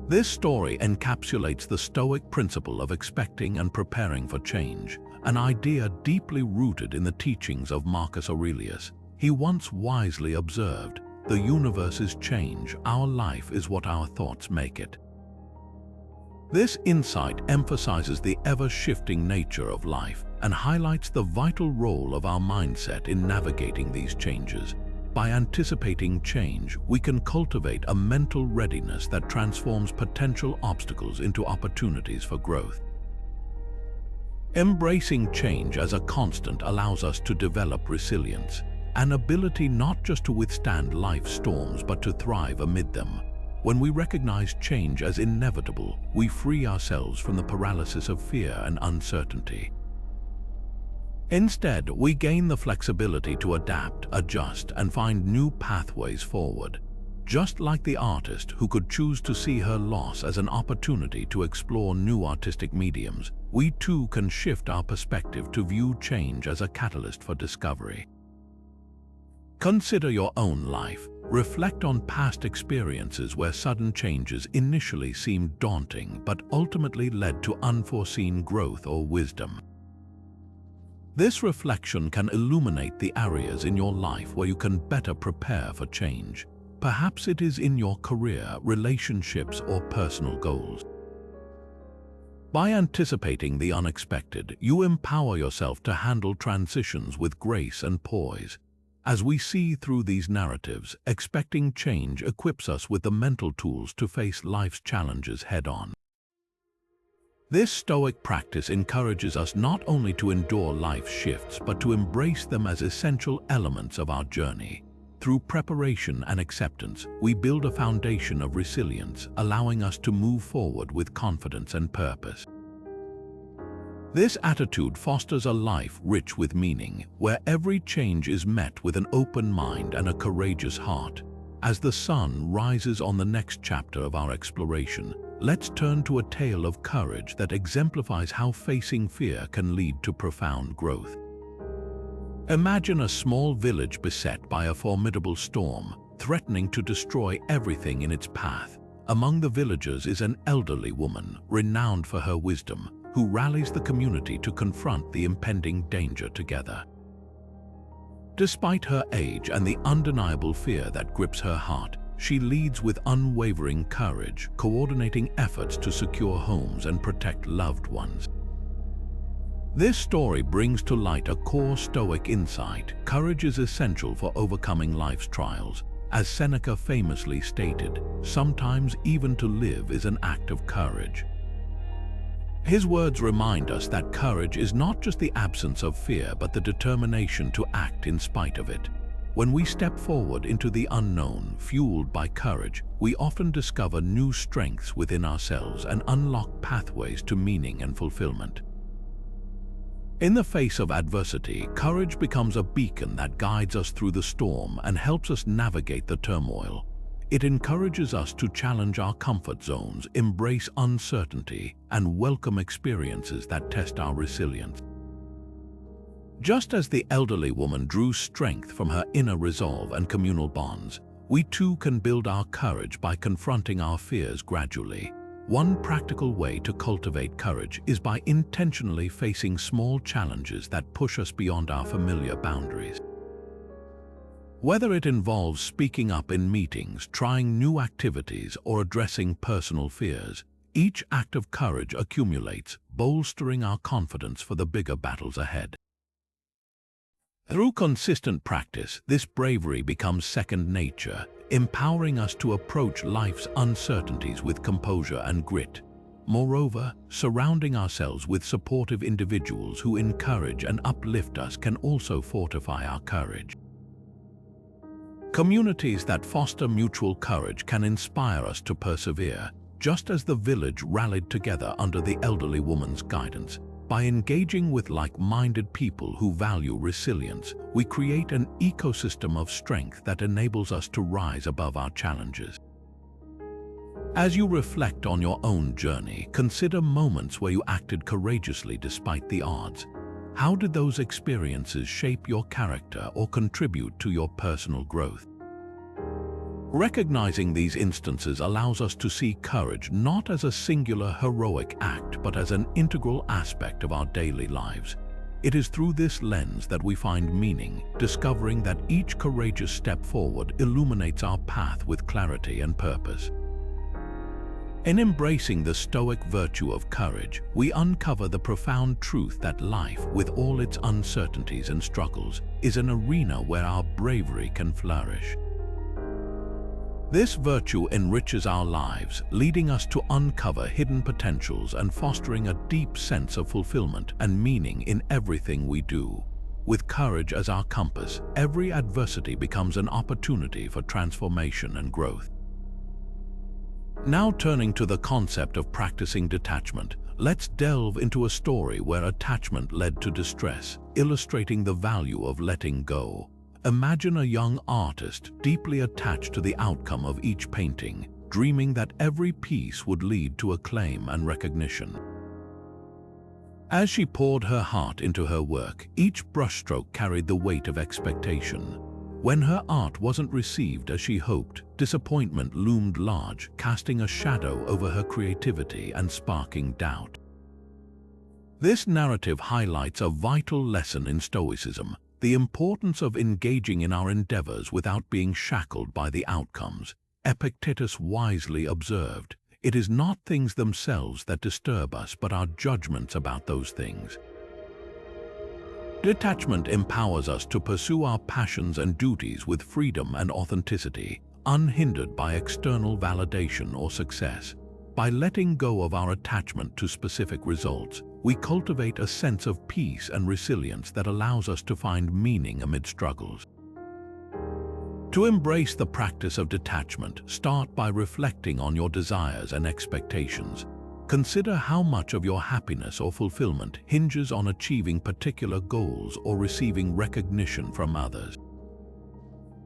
A: This story encapsulates the Stoic principle of expecting and preparing for change, an idea deeply rooted in the teachings of Marcus Aurelius. He once wisely observed, "The universe is change, our life is what our thoughts make it." This insight emphasizes the ever-shifting nature of life and highlights the vital role of our mindset in navigating these changes. By anticipating change, we can cultivate a mental readiness that transforms potential obstacles into opportunities for growth. Embracing change as a constant allows us to develop resilience, an ability not just to withstand life's storms but to thrive amid them. When we recognize change as inevitable, we free ourselves from the paralysis of fear and uncertainty. Instead, we gain the flexibility to adapt, adjust, and find new pathways forward. Just like the artist who could choose to see her loss as an opportunity to explore new artistic mediums, we too can shift our perspective to view change as a catalyst for discovery. Consider your own life. Reflect on past experiences where sudden changes initially seemed daunting but ultimately led to unforeseen growth or wisdom. This reflection can illuminate the areas in your life where you can better prepare for change. Perhaps it is in your career, relationships, or personal goals. By anticipating the unexpected, you empower yourself to handle transitions with grace and poise. As we see through these narratives, expecting change equips us with the mental tools to face life's challenges head-on. This Stoic practice encourages us not only to endure life's shifts, but to embrace them as essential elements of our journey. Through preparation and acceptance, we build a foundation of resilience, allowing us to move forward with confidence and purpose. This attitude fosters a life rich with meaning, where every change is met with an open mind and a courageous heart. As the sun rises on the next chapter of our exploration, let's turn to a tale of courage that exemplifies how facing fear can lead to profound growth. Imagine a small village beset by a formidable storm, threatening to destroy everything in its path. Among the villagers is an elderly woman, renowned for her wisdom, who rallies the community to confront the impending danger together. Despite her age and the undeniable fear that grips her heart, she leads with unwavering courage, coordinating efforts to secure homes and protect loved ones. This story brings to light a core Stoic insight. Courage is essential for overcoming life's trials. As Seneca famously stated, sometimes even to live is an act of courage. His words remind us that courage is not just the absence of fear, but the determination to act in spite of it. When we step forward into the unknown, fueled by courage, we often discover new strengths within ourselves and unlock pathways to meaning and fulfillment. In the face of adversity, courage becomes a beacon that guides us through the storm and helps us navigate the turmoil. It encourages us to challenge our comfort zones, embrace uncertainty, and welcome experiences that test our resilience. Just as the elderly woman drew strength from her inner resolve and communal bonds, we too can build our courage by confronting our fears gradually. One practical way to cultivate courage is by intentionally facing small challenges that push us beyond our familiar boundaries. Whether it involves speaking up in meetings, trying new activities, or addressing personal fears, each act of courage accumulates, bolstering our confidence for the bigger battles ahead. Through consistent practice, this bravery becomes second nature, empowering us to approach life's uncertainties with composure and grit. Moreover, surrounding ourselves with supportive individuals who encourage and uplift us can also fortify our courage. Communities that foster mutual courage can inspire us to persevere, just as the village rallied together under the elderly woman's guidance. By engaging with like-minded people who value resilience, we create an ecosystem of strength that enables us to rise above our challenges. As you reflect on your own journey, consider moments where you acted courageously despite the odds. How did those experiences shape your character or contribute to your personal growth? Recognizing these instances allows us to see courage not as a singular heroic act, but as an integral aspect of our daily lives. It is through this lens that we find meaning, discovering that each courageous step forward illuminates our path with clarity and purpose. In embracing the Stoic virtue of courage, we uncover the profound truth that life, with all its uncertainties and struggles, is an arena where our bravery can flourish. This virtue enriches our lives, leading us to uncover hidden potentials and fostering a deep sense of fulfillment and meaning in everything we do. With courage as our compass, every adversity becomes an opportunity for transformation and growth. Now turning to the concept of practicing detachment, let's delve into a story where attachment led to distress, illustrating the value of letting go. Imagine a young artist deeply attached to the outcome of each painting, dreaming that every piece would lead to acclaim and recognition. As she poured her heart into her work, each brushstroke carried the weight of expectation. When her art wasn't received as she hoped, disappointment loomed large, casting a shadow over her creativity and sparking doubt. This narrative highlights a vital lesson in Stoicism: the importance of engaging in our endeavors without being shackled by the outcomes. Epictetus wisely observed, "It is not things themselves that disturb us, but our judgments about those things." Detachment empowers us to pursue our passions and duties with freedom and authenticity, unhindered by external validation or success. By letting go of our attachment to specific results, we cultivate a sense of peace and resilience that allows us to find meaning amid struggles. To embrace the practice of detachment, start by reflecting on your desires and expectations. Consider how much of your happiness or fulfillment hinges on achieving particular goals or receiving recognition from others.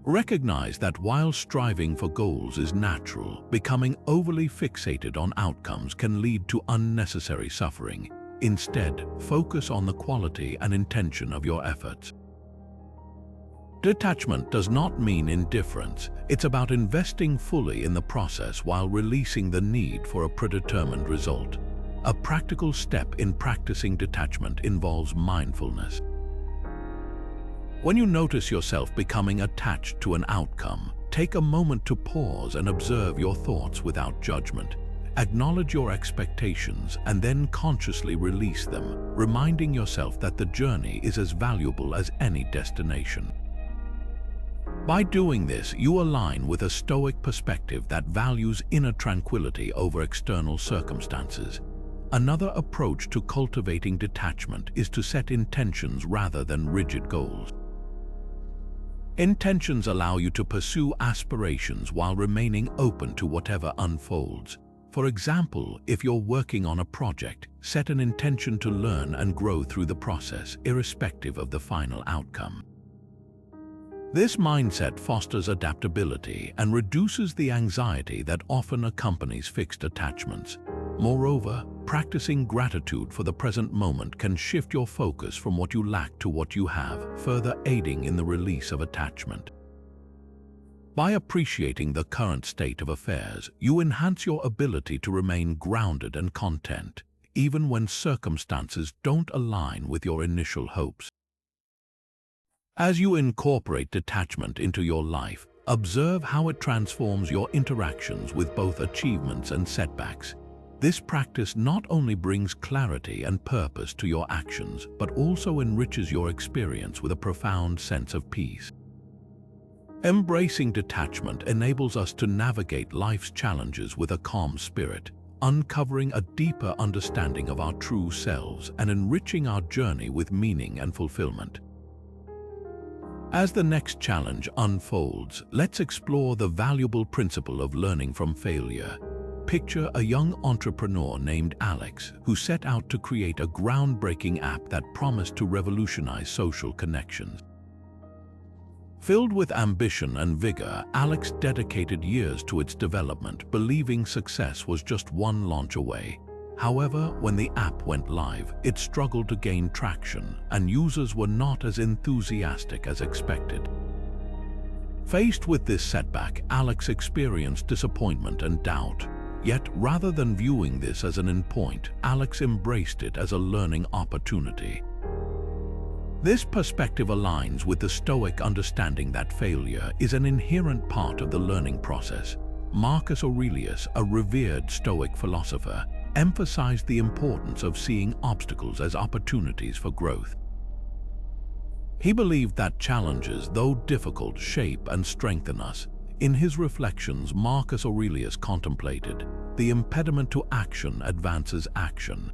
A: Recognize that while striving for goals is natural, becoming overly fixated on outcomes can lead to unnecessary suffering. Instead, focus on the quality and intention of your efforts. Detachment does not mean indifference. It's about investing fully in the process while releasing the need for a predetermined result. A practical step in practicing detachment involves mindfulness. When you notice yourself becoming attached to an outcome, take a moment to pause and observe your thoughts without judgment. Acknowledge your expectations and then consciously release them, reminding yourself that the journey is as valuable as any destination. By doing this, you align with a Stoic perspective that values inner tranquility over external circumstances. Another approach to cultivating detachment is to set intentions rather than rigid goals. Intentions allow you to pursue aspirations while remaining open to whatever unfolds. For example, if you're working on a project, set an intention to learn and grow through the process, irrespective of the final outcome. This mindset fosters adaptability and reduces the anxiety that often accompanies fixed attachments. Moreover, practicing gratitude for the present moment can shift your focus from what you lack to what you have, further aiding in the release of attachment. By appreciating the current state of affairs, you enhance your ability to remain grounded and content, even when circumstances don't align with your initial hopes. As you incorporate detachment into your life, observe how it transforms your interactions with both achievements and setbacks. This practice not only brings clarity and purpose to your actions, but also enriches your experience with a profound sense of peace. Embracing detachment enables us to navigate life's challenges with a calm spirit, uncovering a deeper understanding of our true selves and enriching our journey with meaning and fulfillment. As the next challenge unfolds, let's explore the valuable principle of learning from failure. Picture a young entrepreneur named Alex who set out to create a groundbreaking app that promised to revolutionize social connections. Filled with ambition and vigor, Alex dedicated years to its development, believing success was just one launch away. However, when the app went live, it struggled to gain traction, and users were not as enthusiastic as expected. Faced with this setback, Alex experienced disappointment and doubt. Yet, rather than viewing this as an endpoint, Alex embraced it as a learning opportunity. This perspective aligns with the Stoic understanding that failure is an inherent part of the learning process. Marcus Aurelius, a revered Stoic philosopher, emphasized the importance of seeing obstacles as opportunities for growth. He believed that challenges, though difficult, shape and strengthen us. In his reflections, Marcus Aurelius contemplated, "The impediment to action advances action.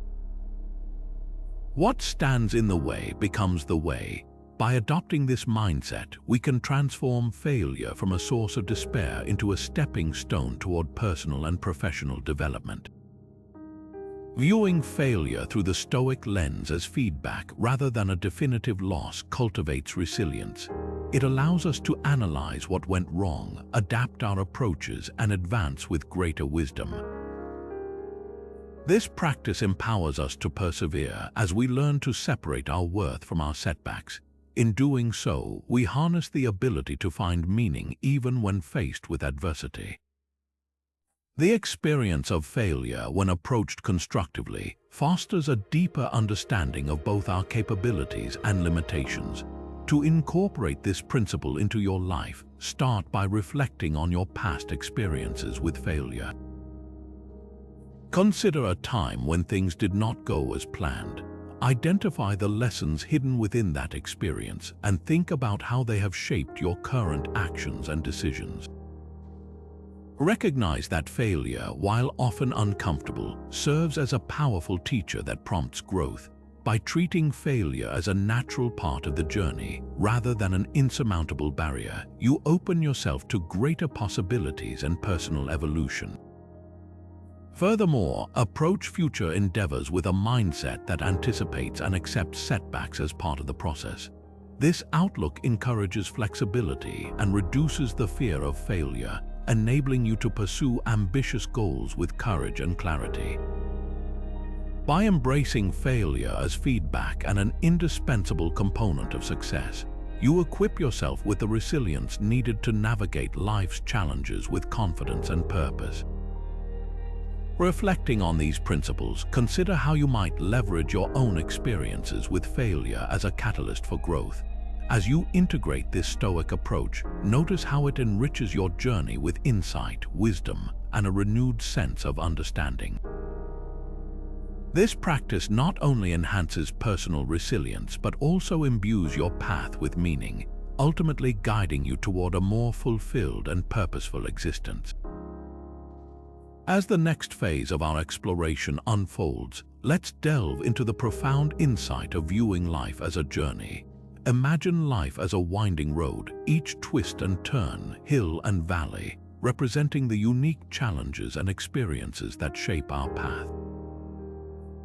A: What stands in the way becomes the way." By adopting this mindset, we can transform failure from a source of despair into a stepping stone toward personal and professional development. Viewing failure through the Stoic lens as feedback rather than a definitive loss cultivates resilience. It allows us to analyze what went wrong, adapt our approaches, and advance with greater wisdom. This practice empowers us to persevere as we learn to separate our worth from our setbacks. In doing so, we harness the ability to find meaning even when faced with adversity. The experience of failure, when approached constructively, fosters a deeper understanding of both our capabilities and limitations. To incorporate this principle into your life, start by reflecting on your past experiences with failure. Consider a time when things did not go as planned. Identify the lessons hidden within that experience and think about how they have shaped your current actions and decisions. Recognize that failure, while often uncomfortable, serves as a powerful teacher that prompts growth. By treating failure as a natural part of the journey, rather than an insurmountable barrier, you open yourself to greater possibilities and personal evolution. Furthermore, approach future endeavors with a mindset that anticipates and accepts setbacks as part of the process. This outlook encourages flexibility and reduces the fear of failure, enabling you to pursue ambitious goals with courage and clarity. By embracing failure as feedback and an indispensable component of success, you equip yourself with the resilience needed to navigate life's challenges with confidence and purpose. Reflecting on these principles, consider how you might leverage your own experiences with failure as a catalyst for growth. As you integrate this Stoic approach, notice how it enriches your journey with insight, wisdom, and a renewed sense of understanding. This practice not only enhances personal resilience but also imbues your path with meaning, ultimately guiding you toward a more fulfilled and purposeful existence. As the next phase of our exploration unfolds, let's delve into the profound insight of viewing life as a journey. Imagine life as a winding road, each twist and turn, hill and valley, representing the unique challenges and experiences that shape our path.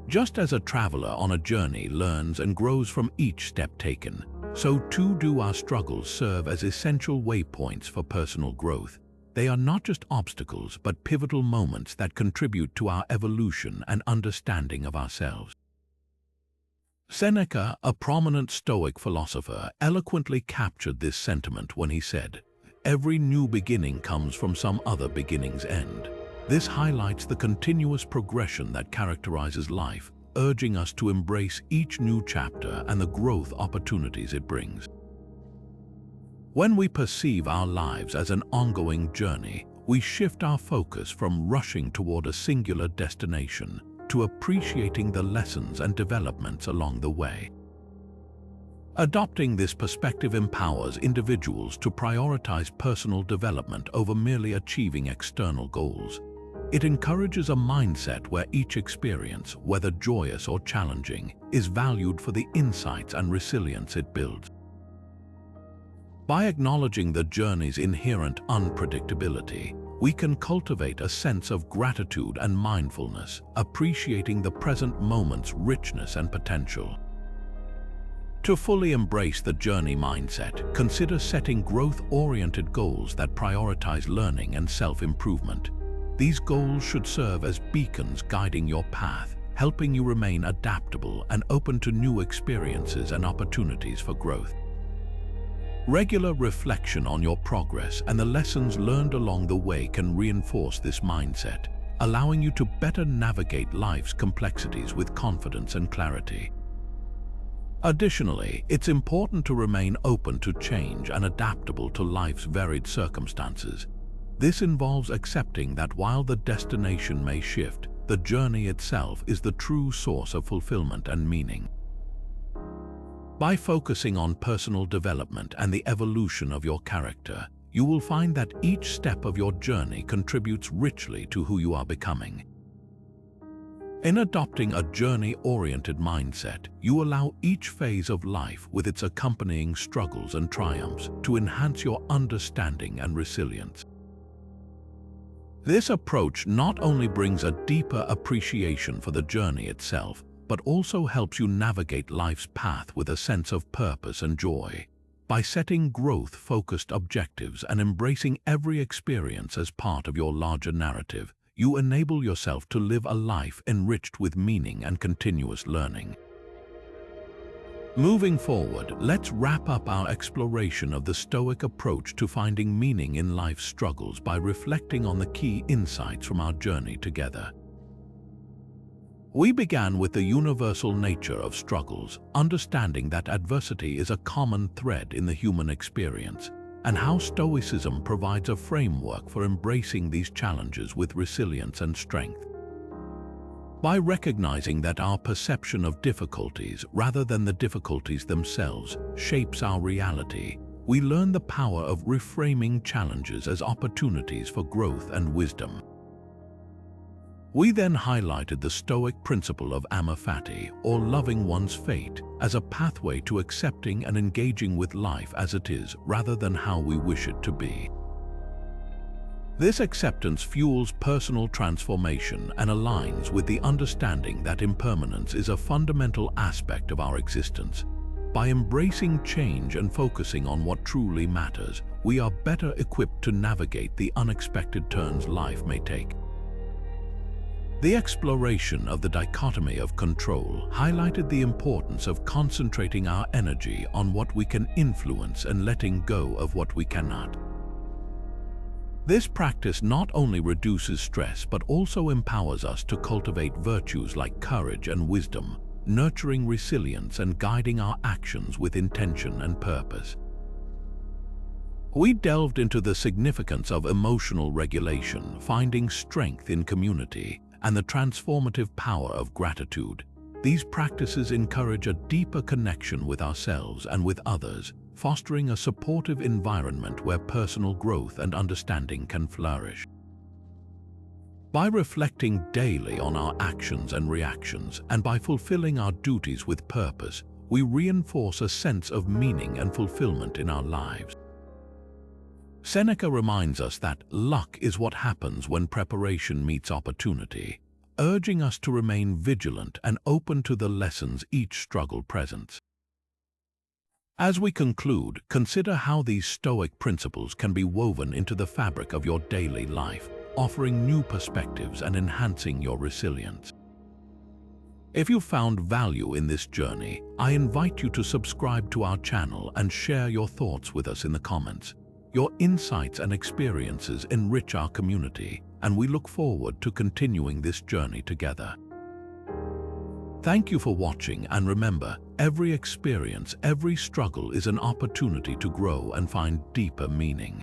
A: Just as a traveler on a journey learns and grows from each step taken, so too do our struggles serve as essential waypoints for personal growth. They are not just obstacles, but pivotal moments that contribute to our evolution and understanding of ourselves. Seneca, a prominent Stoic philosopher, eloquently captured this sentiment when he said, "Every new beginning comes from some other beginning's end." This highlights the continuous progression that characterizes life, urging us to embrace each new chapter and the growth opportunities it brings. When we perceive our lives as an ongoing journey, we shift our focus from rushing toward a singular destination to appreciating the lessons and developments along the way. Adopting this perspective empowers individuals to prioritize personal development over merely achieving external goals. It encourages a mindset where each experience, whether joyous or challenging, is valued for the insights and resilience it builds. By acknowledging the journey's inherent unpredictability, we can cultivate a sense of gratitude and mindfulness, appreciating the present moment's richness and potential. To fully embrace the journey mindset, consider setting growth-oriented goals that prioritize learning and self-improvement. These goals should serve as beacons guiding your path, helping you remain adaptable and open to new experiences and opportunities for growth. Regular reflection on your progress and the lessons learned along the way can reinforce this mindset, allowing you to better navigate life's complexities with confidence and clarity. Additionally, it's important to remain open to change and adaptable to life's varied circumstances. This involves accepting that while the destination may shift, the journey itself is the true source of fulfillment and meaning. By focusing on personal development and the evolution of your character, you will find that each step of your journey contributes richly to who you are becoming. In adopting a journey-oriented mindset, you allow each phase of life with its accompanying struggles and triumphs to enhance your understanding and resilience. This approach not only brings a deeper appreciation for the journey itself, but also helps you navigate life's path with a sense of purpose and joy. By setting growth-focused objectives and embracing every experience as part of your larger narrative, you enable yourself to live a life enriched with meaning and continuous learning. Moving forward, let's wrap up our exploration of the Stoic approach to finding meaning in life's struggles by reflecting on the key insights from our journey together. We began with the universal nature of struggles, understanding that adversity is a common thread in the human experience, and how Stoicism provides a framework for embracing these challenges with resilience and strength. By recognizing that our perception of difficulties, rather than the difficulties themselves, shapes our reality, we learn the power of reframing challenges as opportunities for growth and wisdom. We then highlighted the Stoic principle of amor fati, or loving one's fate, as a pathway to accepting and engaging with life as it is rather than how we wish it to be. This acceptance fuels personal transformation and aligns with the understanding that impermanence is a fundamental aspect of our existence. By embracing change and focusing on what truly matters, we are better equipped to navigate the unexpected turns life may take. The exploration of the dichotomy of control highlighted the importance of concentrating our energy on what we can influence and letting go of what we cannot. This practice not only reduces stress but also empowers us to cultivate virtues like courage and wisdom, nurturing resilience and guiding our actions with intention and purpose. We delved into the significance of emotional regulation, finding strength in community, and the transformative power of gratitude. These practices encourage a deeper connection with ourselves and with others, fostering a supportive environment where personal growth and understanding can flourish. By reflecting daily on our actions and reactions, and by fulfilling our duties with purpose, we reinforce a sense of meaning and fulfillment in our lives. Seneca reminds us that luck is what happens when preparation meets opportunity, urging us to remain vigilant and open to the lessons each struggle presents. As we conclude, consider how these Stoic principles can be woven into the fabric of your daily life, offering new perspectives and enhancing your resilience. If you found value in this journey, I invite you to subscribe to our channel and share your thoughts with us in the comments. Your insights and experiences enrich our community, and we look forward to continuing this journey together. Thank you for watching, and remember, every experience, every struggle is an opportunity to grow and find deeper meaning.